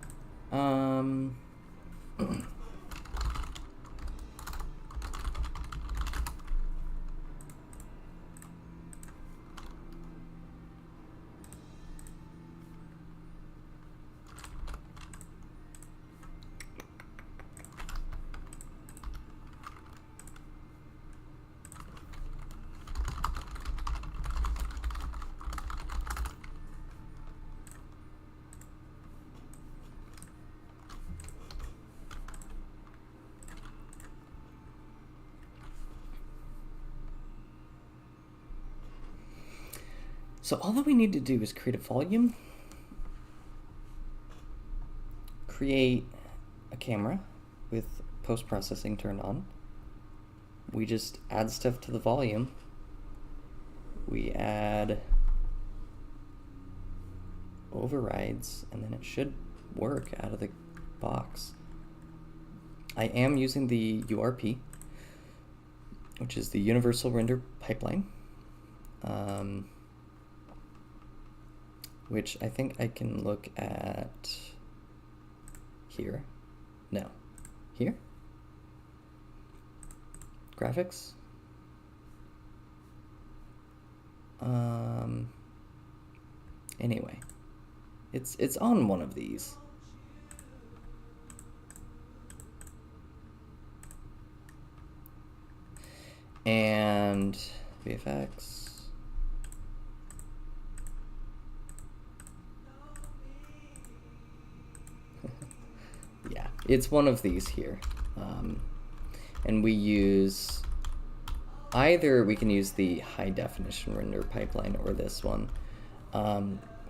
So all that we need to do is create a volume, create a camera with post-processing turned on. We just add stuff to the volume. We add overrides, and then it should work out of the box. I am using the URP, which is the Universal Render Pipeline, which I think I can look at here. No, here? Graphics? Anyway, it's on one of these. And VFX. Yeah, it's one of these here. And we use either we can use the high definition render pipeline or this one.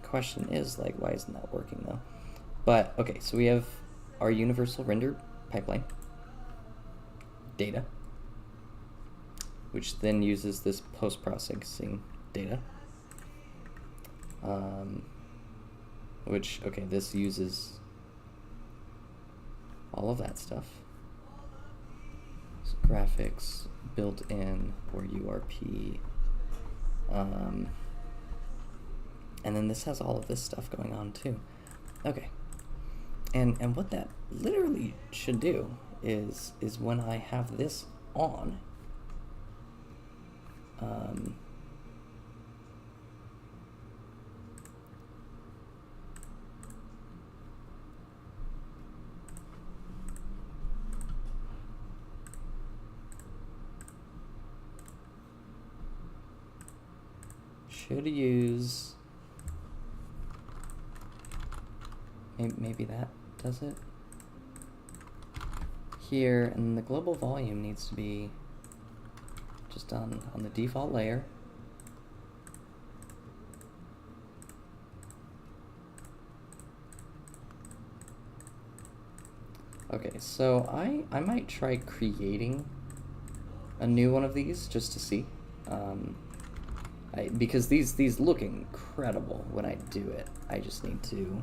Question is, like, why isn't that working though? But okay, so we have our universal render pipeline data, which then uses this post-processing data, which, okay, this uses all of that stuff. So graphics, built-in, or URP, and then this has all of this stuff going on too. Okay, and what that literally should do is when I have this on, should use, maybe that does it here, and the global volume needs to be just on the default layer. Okay, so I might try creating a new one of these just to see, because these look incredible when I do it. I just need to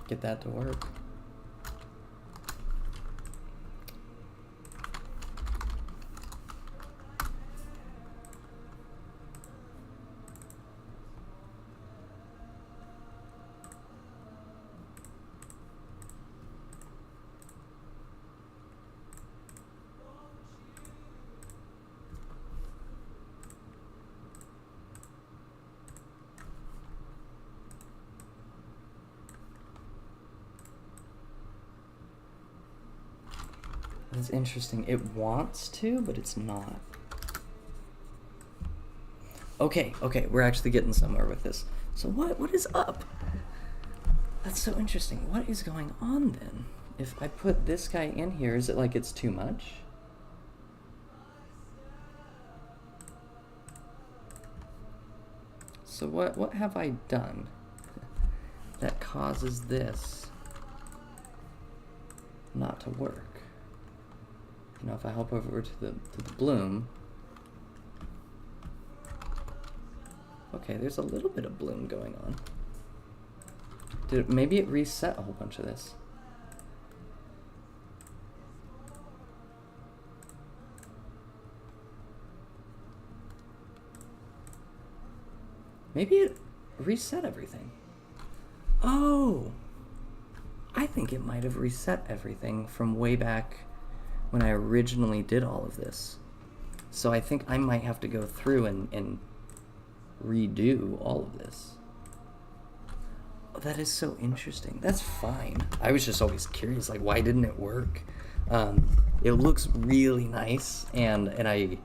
get that to work. It's interesting. It wants to, but it's not. Okay, we're actually getting somewhere with this. So what is up? That's so interesting. What is going on then? If I put this guy in here, is it like it's too much? So what have I done that causes this not to work? You know, if I hop over to the bloom, okay, there's a little bit of bloom going on. Maybe it reset a whole bunch of this. Maybe it reset everything. Oh, I think it might have reset everything from way back when I originally did all of this. So I think I might have to go through and redo all of this. Oh, that is so interesting. That's fine. I was just always curious, like, why didn't it work? It looks really nice, and I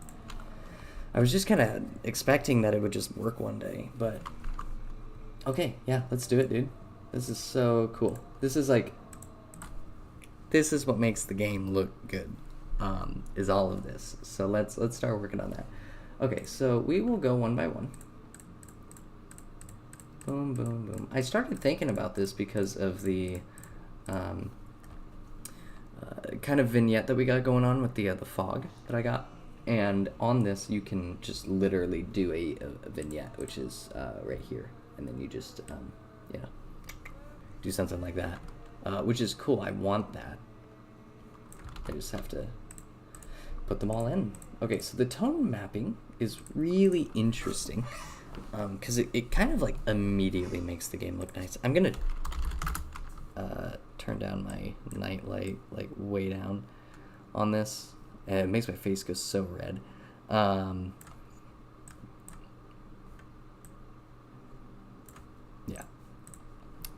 was just kind of expecting that it would just work one day, but okay, yeah, let's do it, dude. This is so cool. This is what makes the game look good, is all of this. So let's start working on that. Okay, so we will go one by one. Boom, boom, boom. I started thinking about this because of the kind of vignette that we got going on with the fog that I got. And on this, you can just literally do a vignette, which is right here. And then you just, you know, do something like that, which is cool. I want that. I just have to put them all in. Okay, so the tone mapping is really interesting because it kind of like immediately makes the game look nice. I'm gonna turn down my night light like way down on this. And it makes my face go so red. Yeah,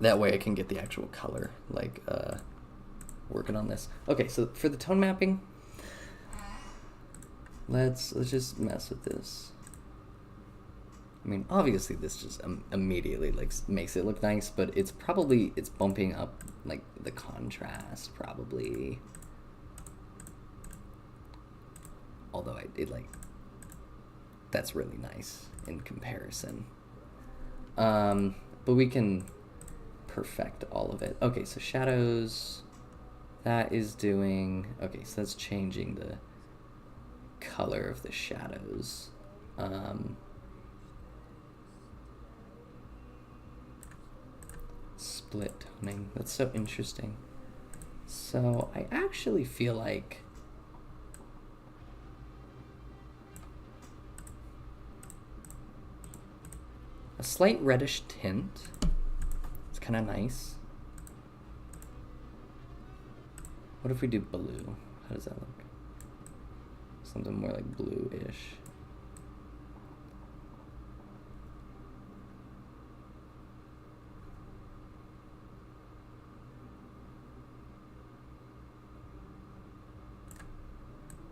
that way I can get the actual color like working on this. Okay, so for the tone mapping, let's just mess with this. I mean, obviously this just immediately like makes it look nice, but it's bumping up like the contrast probably. Although that's really nice in comparison. But we can perfect all of it. Okay, so shadows, that is doing, okay, so that's changing the color of the shadows. Split toning, that's so interesting. So I actually feel like a slight reddish tint. It's kind of nice. What if we do blue? How does that look? Something more like blue-ish.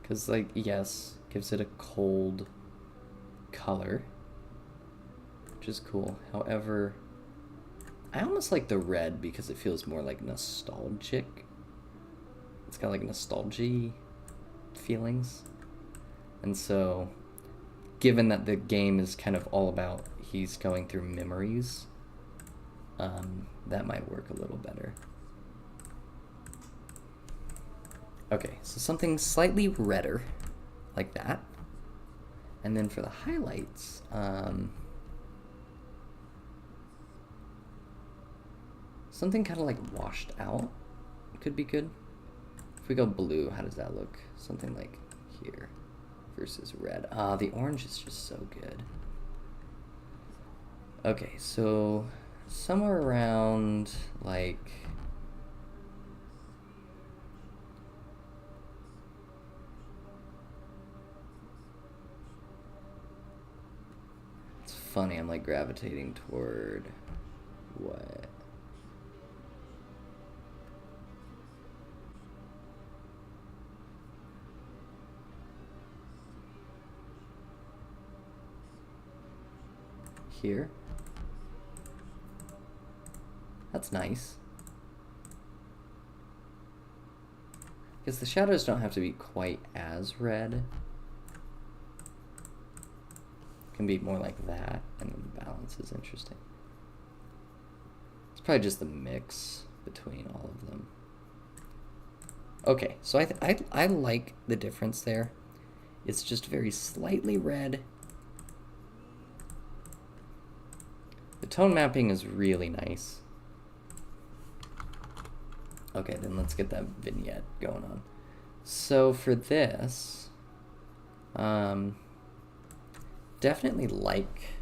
Because, like, yes, gives it a cold color, which is cool. However, I almost like the red because it feels more like nostalgic. It's got like nostalgia feelings. And so, given that the game is kind of all about he's going through memories, that might work a little better. Okay, so something slightly redder, like that. And then for the highlights, something kind of like washed out could be good. If we go blue, how does that look? Something like here versus red. The orange is just so good. Okay, so somewhere around like funny, I'm like gravitating toward what? Here. That's nice. Because the shadows don't have to be quite as red. Can be more like that, and the balance is interesting. It's probably just the mix between all of them. Okay, so I like the difference there. It's just very slightly red. The tone mapping is really nice. Okay, then let's get that vignette going on. So for this, definitely like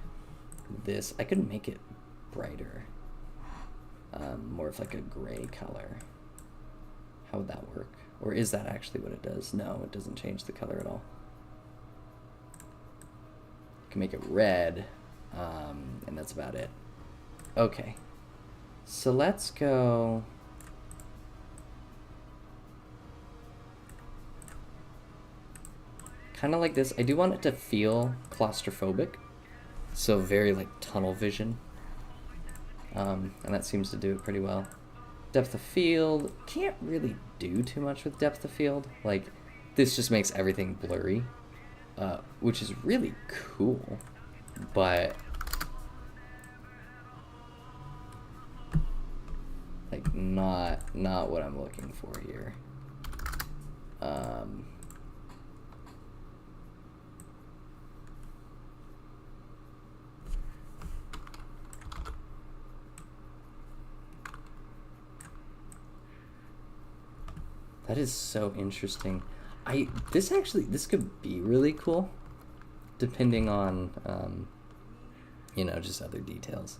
this. I could make it brighter, more of like a gray color. How would that work? Or is that actually what it does? No, it doesn't change the color at all. I can make it red, and that's about it. Okay, so let's go. Kind of like this. I do want it to feel claustrophobic, so very like tunnel vision, and that seems to do it pretty well. Depth of field, can't really do too much with depth of field. Like, this just makes everything blurry. which is really cool, but like not what I'm looking for here. That is so interesting. This could be really cool, depending on just other details.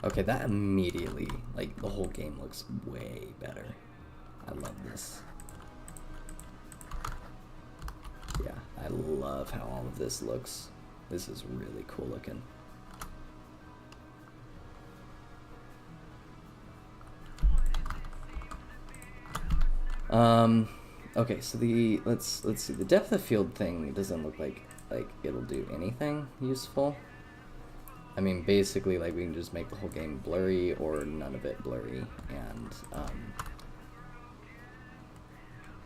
Okay, that immediately, like, the whole game looks way better. I love this. Yeah, I love how all of this looks. This is really cool looking. Okay, so let's see, the depth of field thing doesn't look like it'll do anything useful. I mean, basically, like, we can just make the whole game blurry or none of it blurry, and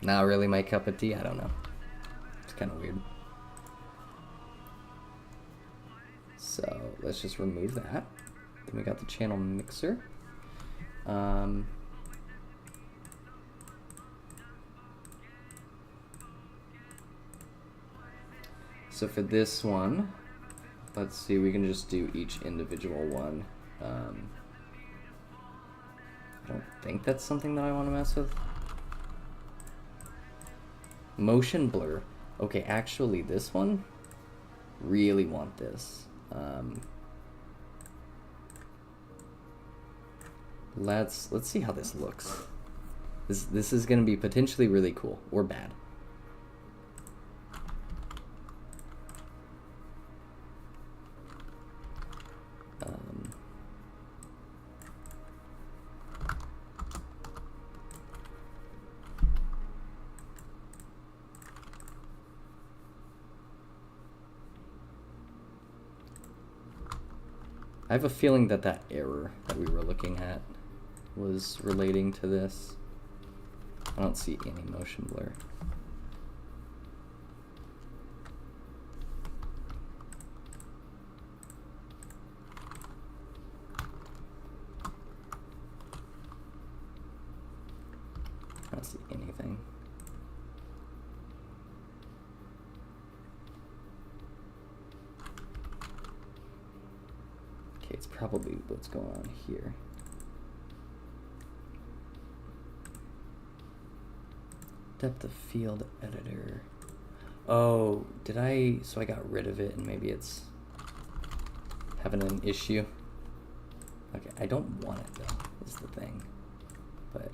not really my cup of tea. I don't know. It's kind of weird. So let's just remove that. Then we got the channel mixer. So for this one, let's see, we can just do each individual one. I don't think that's something that I want to mess with. Motion blur. Okay, actually this one, really want this. Let's see how this looks. This is gonna be potentially really cool or bad. I have a feeling that error that we were looking at was relating to this. I don't see any motion blur. I don't see anything. Okay, it's probably what's going on here. Depth of field editor. Oh, so I got rid of it and maybe it's having an issue. Okay, I don't want it though, is the thing. But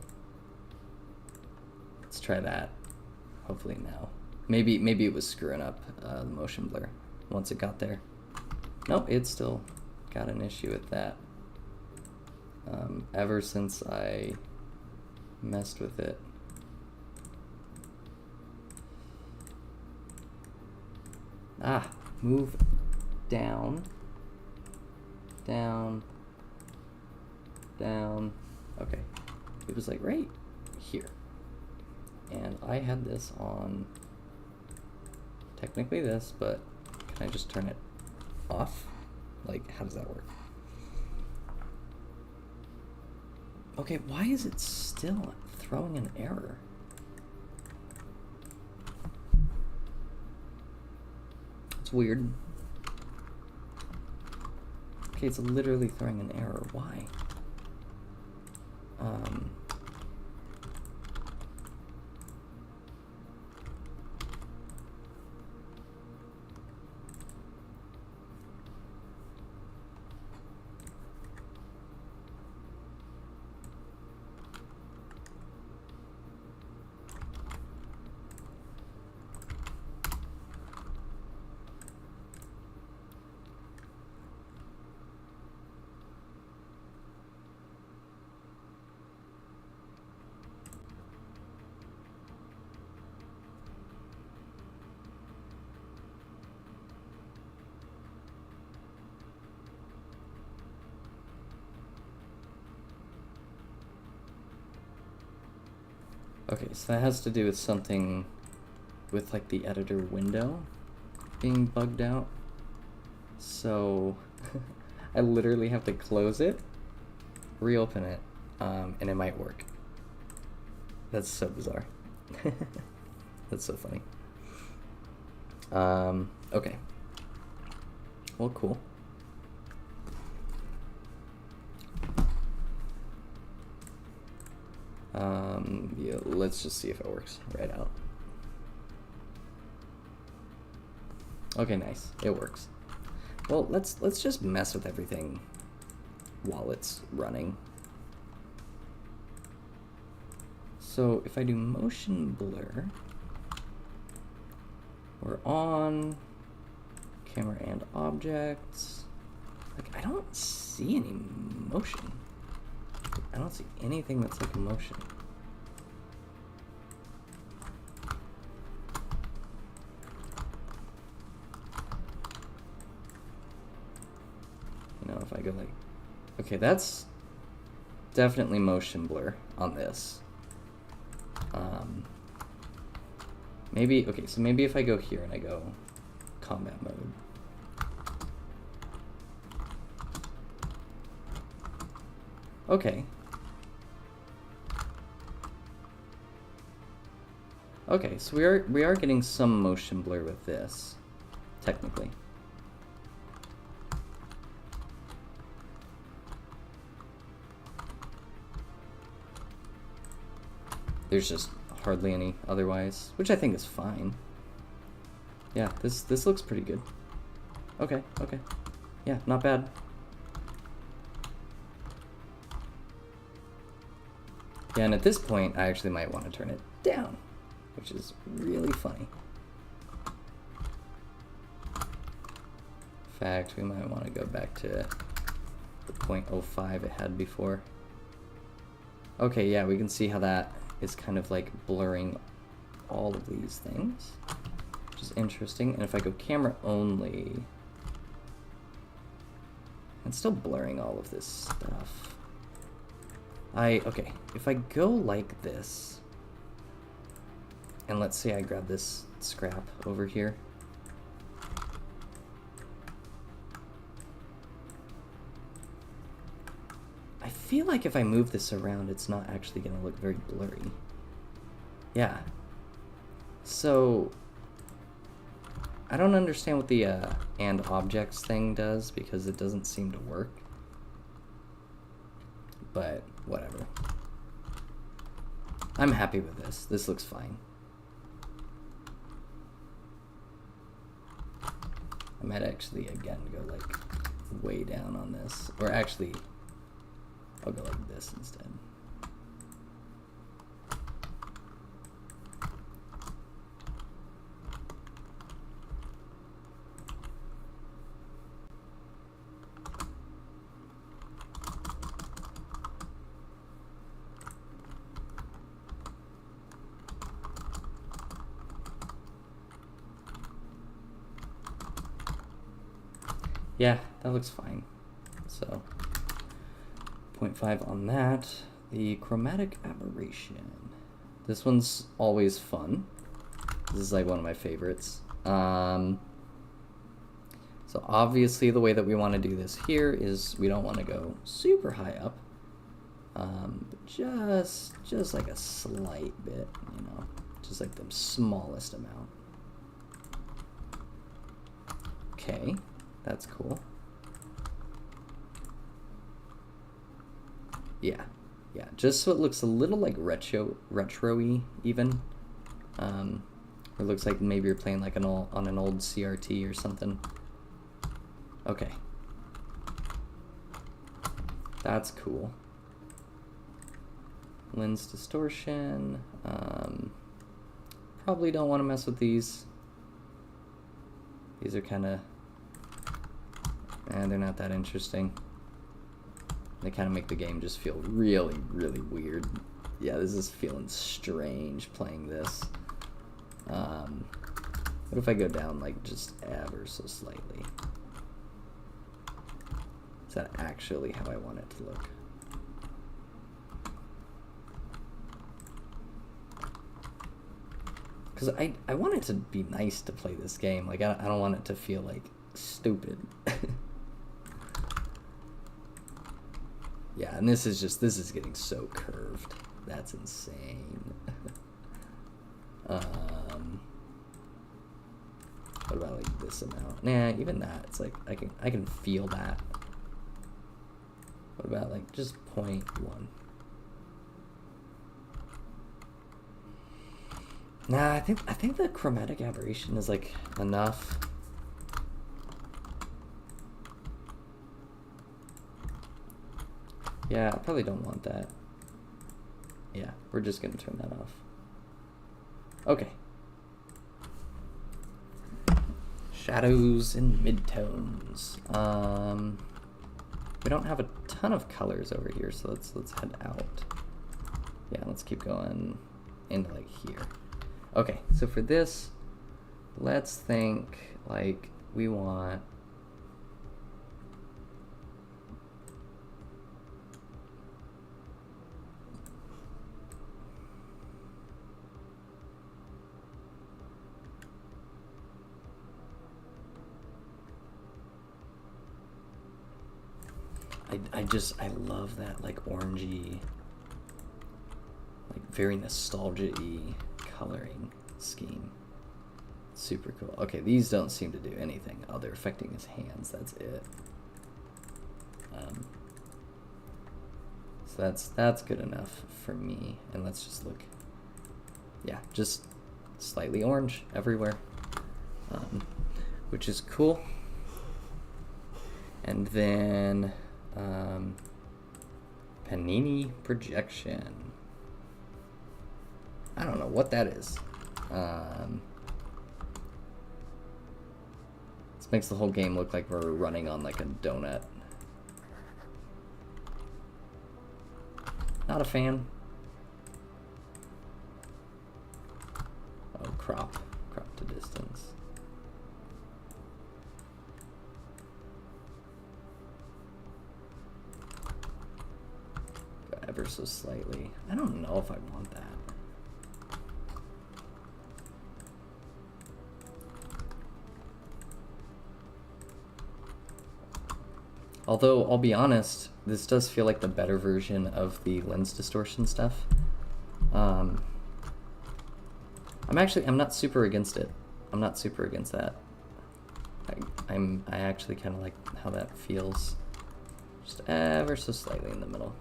let's try that. Hopefully now. Maybe it was screwing up the motion blur once it got there. Nope, it still got an issue with that. Ever since I messed with it. Move down, down, down. Okay, it was like right here. And I had this on, technically this, but can I just turn it off? Like, how does that work? Okay, why is it still throwing an error? It's weird. Okay, it's literally throwing an error. Why? Okay, so that has to do with something with like the editor window being bugged out. So I literally have to close it, reopen it, and it might work. That's so bizarre. That's so funny. Okay. Well, cool. Yeah, let's just see if it works right out. Okay, nice. It works. Well, let's just mess with everything while it's running. So if I do motion blur, we're on camera and objects. Like, I don't see any motion. I don't see anything that's like motion. You know, if I go like, okay, that's definitely motion blur on this. Maybe, okay, so maybe if I go here and I go combat mode. Okay. Okay, so we are getting some motion blur with this, technically. There's just hardly any otherwise, which I think is fine. Yeah, this looks pretty good. Okay, okay. Yeah, not bad. Yeah, and at this point, I actually might want to turn it down, which is really funny. In fact, we might want to go back to the 0.05 it had before. Okay, yeah, we can see how that is kind of like blurring all of these things, which is interesting. And if I go camera only, it's still blurring all of this stuff. Okay, if I go like this, and let's say I grab this scrap over here. I feel like if I move this around, it's not actually going to look very blurry. Yeah. So, I don't understand what the and objects thing does, because it doesn't seem to work. But, whatever. I'm happy with this. This looks fine. I might actually, again, go like way down on this. Or actually, I'll go like this instead. Yeah, that looks fine. So 0.5 on that. The chromatic aberration. This one's always fun. This is like one of my favorites. So obviously the way that we want to do this here is we don't want to go super high up. But just like a slight bit, you know, just like the smallest amount. Okay, that's cool. Yeah, just so it looks a little like retro-y even. It looks like maybe you're playing like on an old CRT or something. Okay. That's cool. Lens distortion. Probably don't want to mess with these. These are kind of... they're not that interesting. They kind of make the game just feel really, really weird. Yeah, this is feeling strange playing this. What if I go down like just ever so slightly? Is that actually how I want it to look? because I want it to be nice to play this game. Like, I don't want it to feel, like, stupid. Yeah, and this is getting so curved. That's insane. What about, like, this amount? Nah, even that, it's like, I can feel that. What about, like, just 0.1? Nah, I think the chromatic aberration is, like, enough. Yeah, I probably don't want that. Yeah, we're just gonna turn that off. Okay. Shadows and midtones. We don't have a ton of colors over here, so let's head out. Yeah, let's keep going into, like, here. Okay, so for this, let's think, like, we want... I love that, like, orangey, like, very nostalgic-y coloring scheme. Super cool. Okay, these don't seem to do anything. Oh, they're affecting his hands. That's it. So that's good enough for me. And let's just look. Yeah, just slightly orange everywhere, which is cool. And then Panini projection. I don't know what that is. This makes the whole game look like we're running on, like, a donut. Not a fan. Oh, crop to distance. Go ever so slightly. I don't know if I want that. Although, I'll be honest, this does feel like the better version of the lens distortion stuff. I'm not super against it. I'm not super against that. I actually kind of like how that feels. Just ever so slightly in the middle.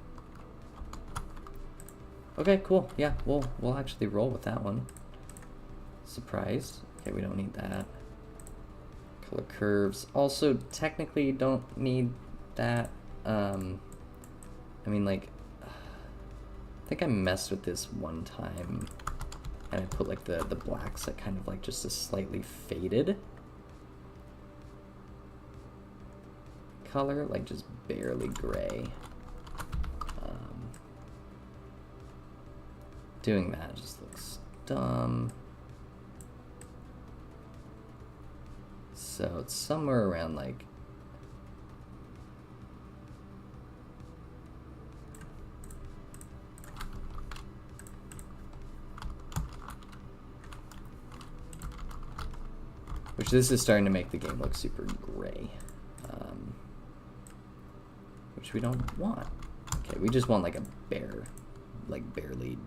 Okay, cool. Yeah, we'll actually roll with that one. Surprised. Okay, we don't need that. Color curves. Also, technically, don't need that. I mean, like, I think I messed with this one time, and I put, like, the blacks at kind of, like, just a slightly faded color, like, just barely gray. Doing that just looks dumb. So it's somewhere around, like, which this is starting to make the game look super gray, which we don't want. Okay, we just want, like, a bare, like, barely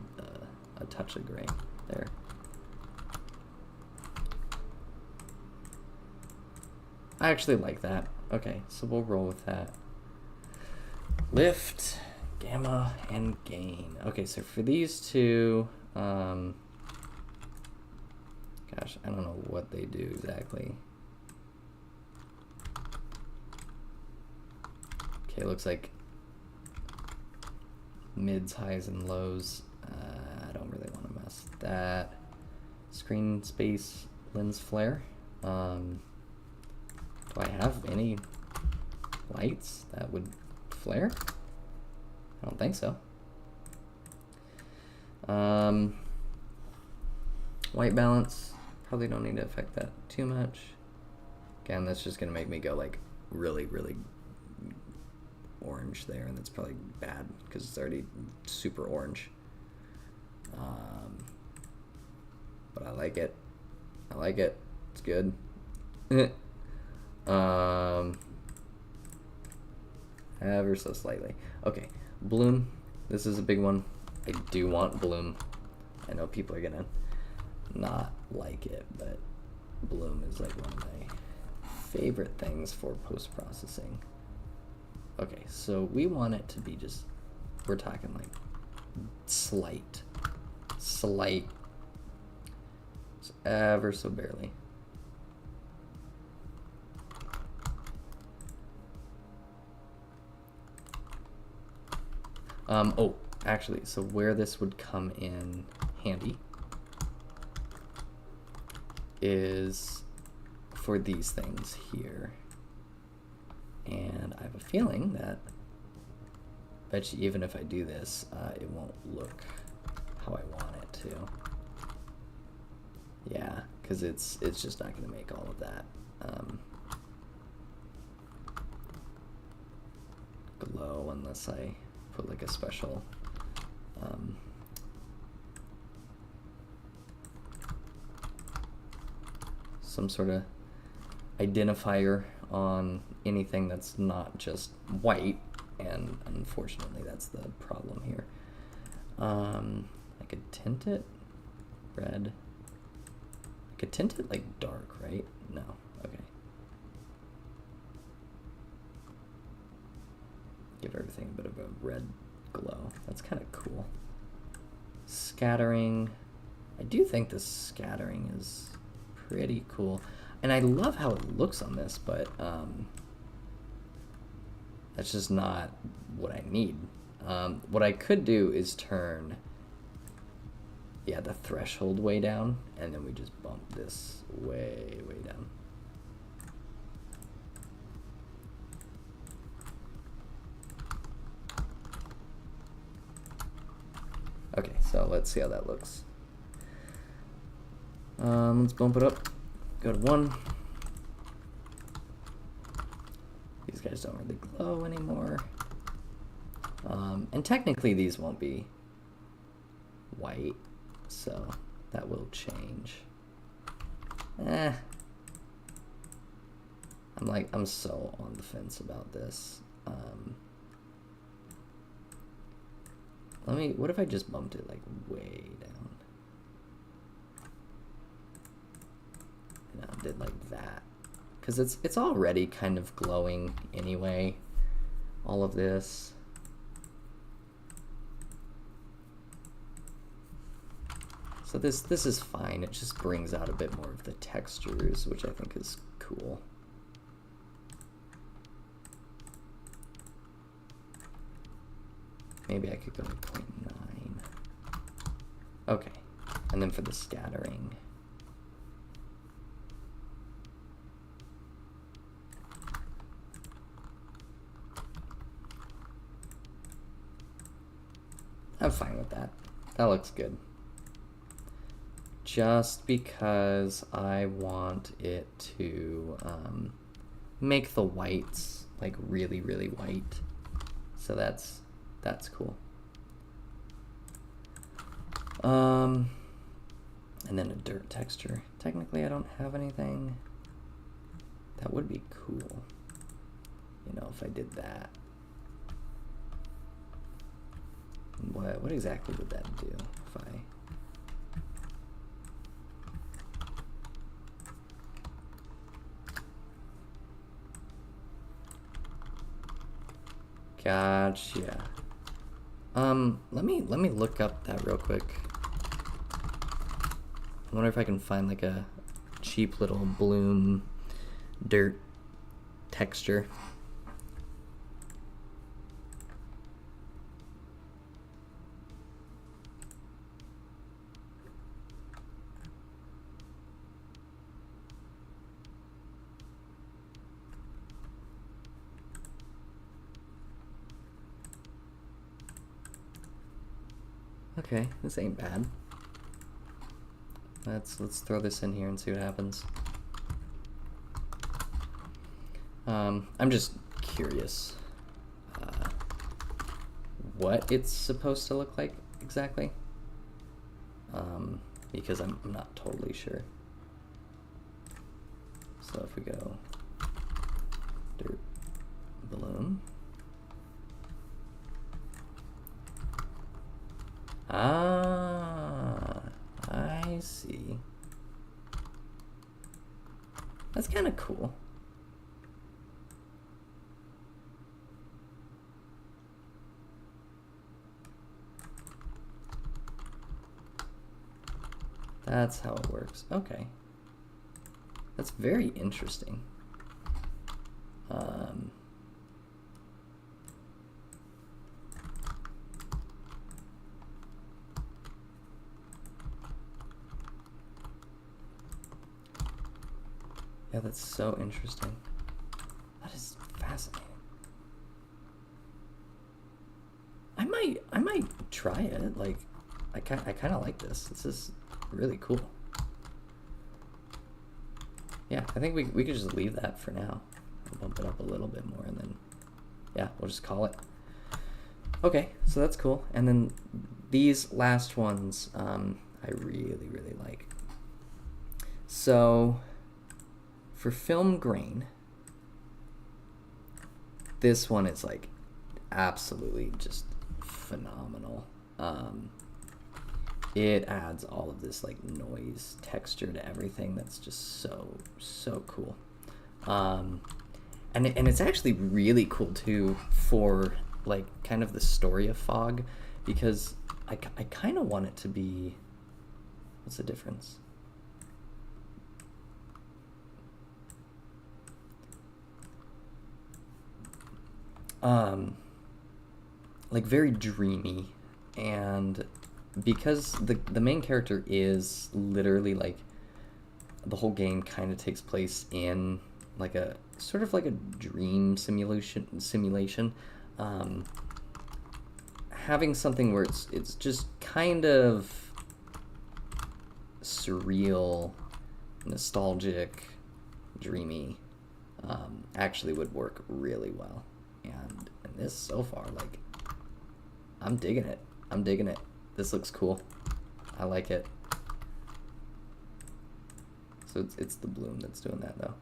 a touch of gray there. I actually like that. Okay, so we'll roll with that. Lift, gamma, and gain. Okay, so for these two, gosh, I don't know what they do exactly. Okay, looks like mids, highs, and lows. I don't really want to mess with that. Screen space, lens flare. Do I have any lights that would flare? I don't think so. White balance, probably don't need to affect that too much. Again, that's just gonna make me go, like, really, really orange there, and that's probably bad because it's already super orange. but I like it. I like it. It's good. Ever so slightly. Okay, bloom. This is a big one. I do want bloom. I know people are gonna not like it, but bloom is like one of my favorite things for post-processing. Okay, so we want it to be just, we're talking like slight, just ever so barely. Oh, actually, so where this would come in handy is for these things here. And I have a feeling that, bet you even if I do this, it won't look how I want it to. Yeah, because it's just not going to make all of that glow unless I put like a special some sort of identifier on anything that's not just white, and unfortunately that's the problem here. I could tint it red. I could tint it like dark, right? No, okay. Give everything a bit of a red glow. That's kind of cool. Scattering. I do think the scattering is pretty cool. And I love how it looks on this, but that's just not what I need. What I could do is turn, yeah, the threshold way down, and then we just bump this way, way down. Okay, so let's see how that looks. Let's bump it up. Go to 1. These guys don't really glow anymore. And technically these won't be white, so that will change. I'm so on the fence about this. What if I just bumped it like way down? Did like that, because it's already kind of glowing anyway, all of this. So this is fine. It just brings out a bit more of the textures, which I think is cool. Maybe I could go to 0.9. Okay, and then for the scattering, I'm fine with that. That looks good. Just because I want it to make the whites like really, really white. So that's cool. And then a dirt texture. Technically I don't have anything. That would be cool, you know, if I did that. What exactly would that do if I... Gotcha. Let me look up that real quick. I wonder if I can find like a cheap little bloom dirt texture. Okay, this ain't bad. Let's throw this in here and see what happens. I'm just curious what it's supposed to look like exactly. because I'm not totally sure. So if we go dirt bloom. Ah, I see. That's kind of cool. That's how it works. Okay. That's very interesting. Yeah, that's so interesting. That is fascinating. I might try it. Like, I kind of like this. This is really cool. Yeah, I think we could just leave that for now. I'll bump it up a little bit more, and then, yeah, we'll just call it. Okay, so that's cool. And then these last ones, I really, really like. So, for film grain, this one is like absolutely just phenomenal. It adds all of this like noise texture to everything that's just so cool. And it's actually really cool too for like kind of the story of Fog, because I kind of want it to be, what's the difference? Like very dreamy, and because the main character is literally like, the whole game kind of takes place in like a sort of like a dream simulation. Having something where it's just kind of surreal, nostalgic, dreamy, actually would work really well. And this so far, like, I'm digging it. I'm digging it. This looks cool. I like it. So it's the bloom that's doing that though.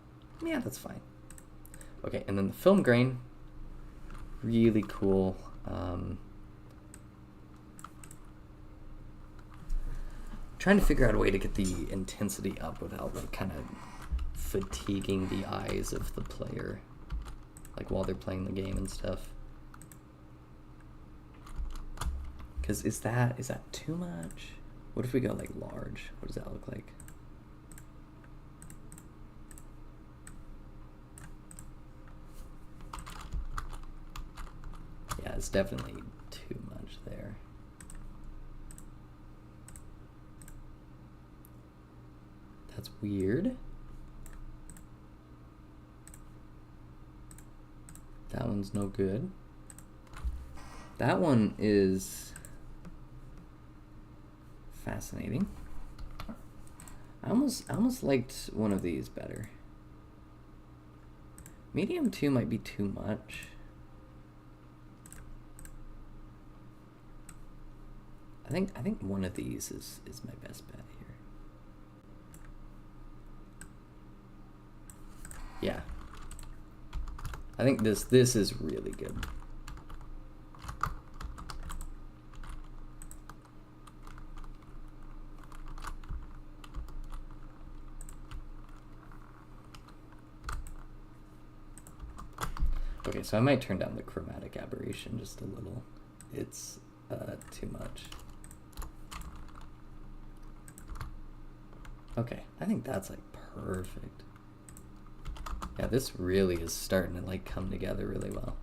Yeah, that's fine. Okay, and then the film grain, really cool. Trying to figure out a way to get the intensity up without like kind of fatiguing the eyes of the player, like while they're playing the game and stuff. Because is that too much? What if we go like large? What does that look like? Yeah, it's definitely too much there. That's weird. That one's no good. That one is fascinating. I almost liked one of these better. Medium 2 might be too much. I think one of these is my best bet here. Yeah. I think this is really good. Okay, so I might turn down the chromatic aberration just a little. It's too much. Okay, I think that's like perfect. Yeah, this really is starting to like come together really well.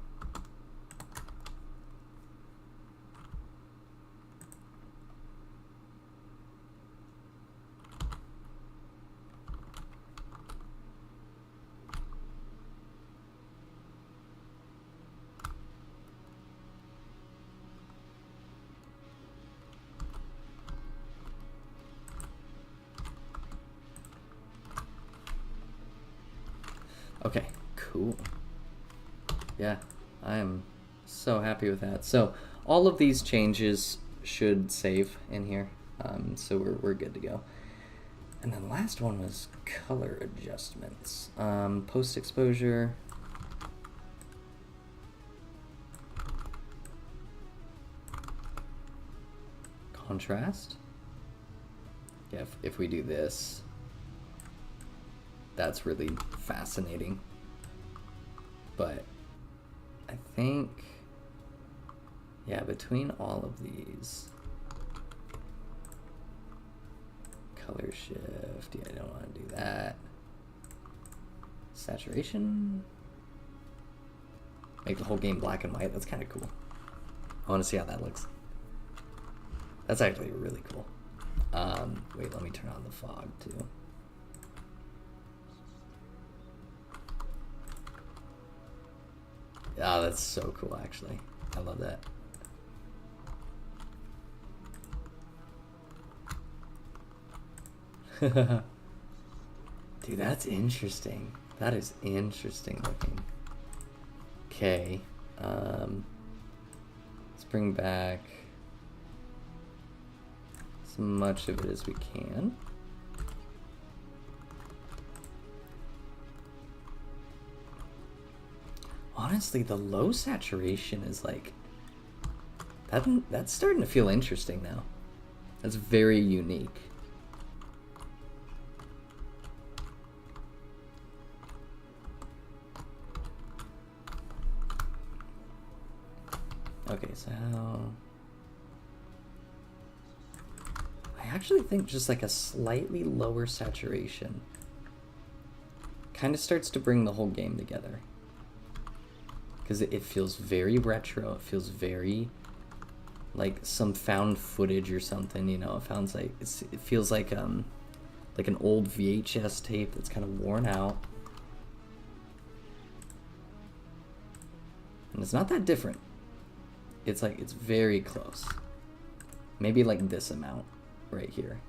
Okay, cool. Yeah, I am so happy with that. So all of these changes should save in here. So we're good to go. And then last one was color adjustments. Post exposure. Contrast. Yeah, if we do this, that's really fascinating. But I think, yeah, between all of these, color shift, yeah, I don't want to do that. Saturation, make the whole game black and white, that's kind of cool. I want to see how that looks. That's actually really cool. Wait, let me turn on the fog too. Oh, that's so cool, actually. I love that. Dude, that's interesting. That is interesting looking. Okay. Let's bring back as much of it as we can. Honestly, the low saturation is like, that's starting to feel interesting now. That's very unique. Okay, so how... I actually think just like a slightly lower saturation kind of starts to bring the whole game together. Because it feels very retro, it feels very like some found footage or something, you know. It feels like an old VHS tape that's kind of worn out. And it's not that different. It's like, it's very close. Maybe like this amount right here.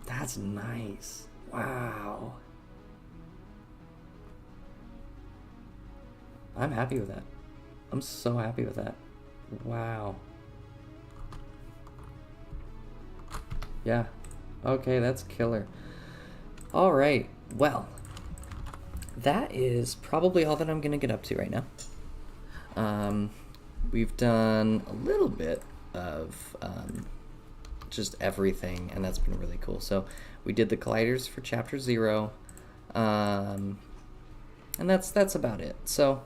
That's nice. Wow. I'm happy with that. I'm so happy with that. Wow. Yeah. Okay, that's killer. All right. Well, that is probably all that I'm gonna get up to right now. We've done a little bit of just everything, and that's been really cool. So we did the colliders for chapter 0, and that's about it. So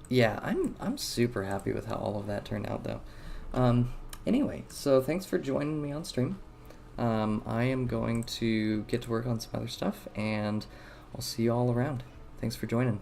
yeah, I'm super happy with how all of that turned out, though. Anyway, so thanks for joining me on stream. I am going to get to work on some other stuff, and I'll see you all around. Thanks for joining.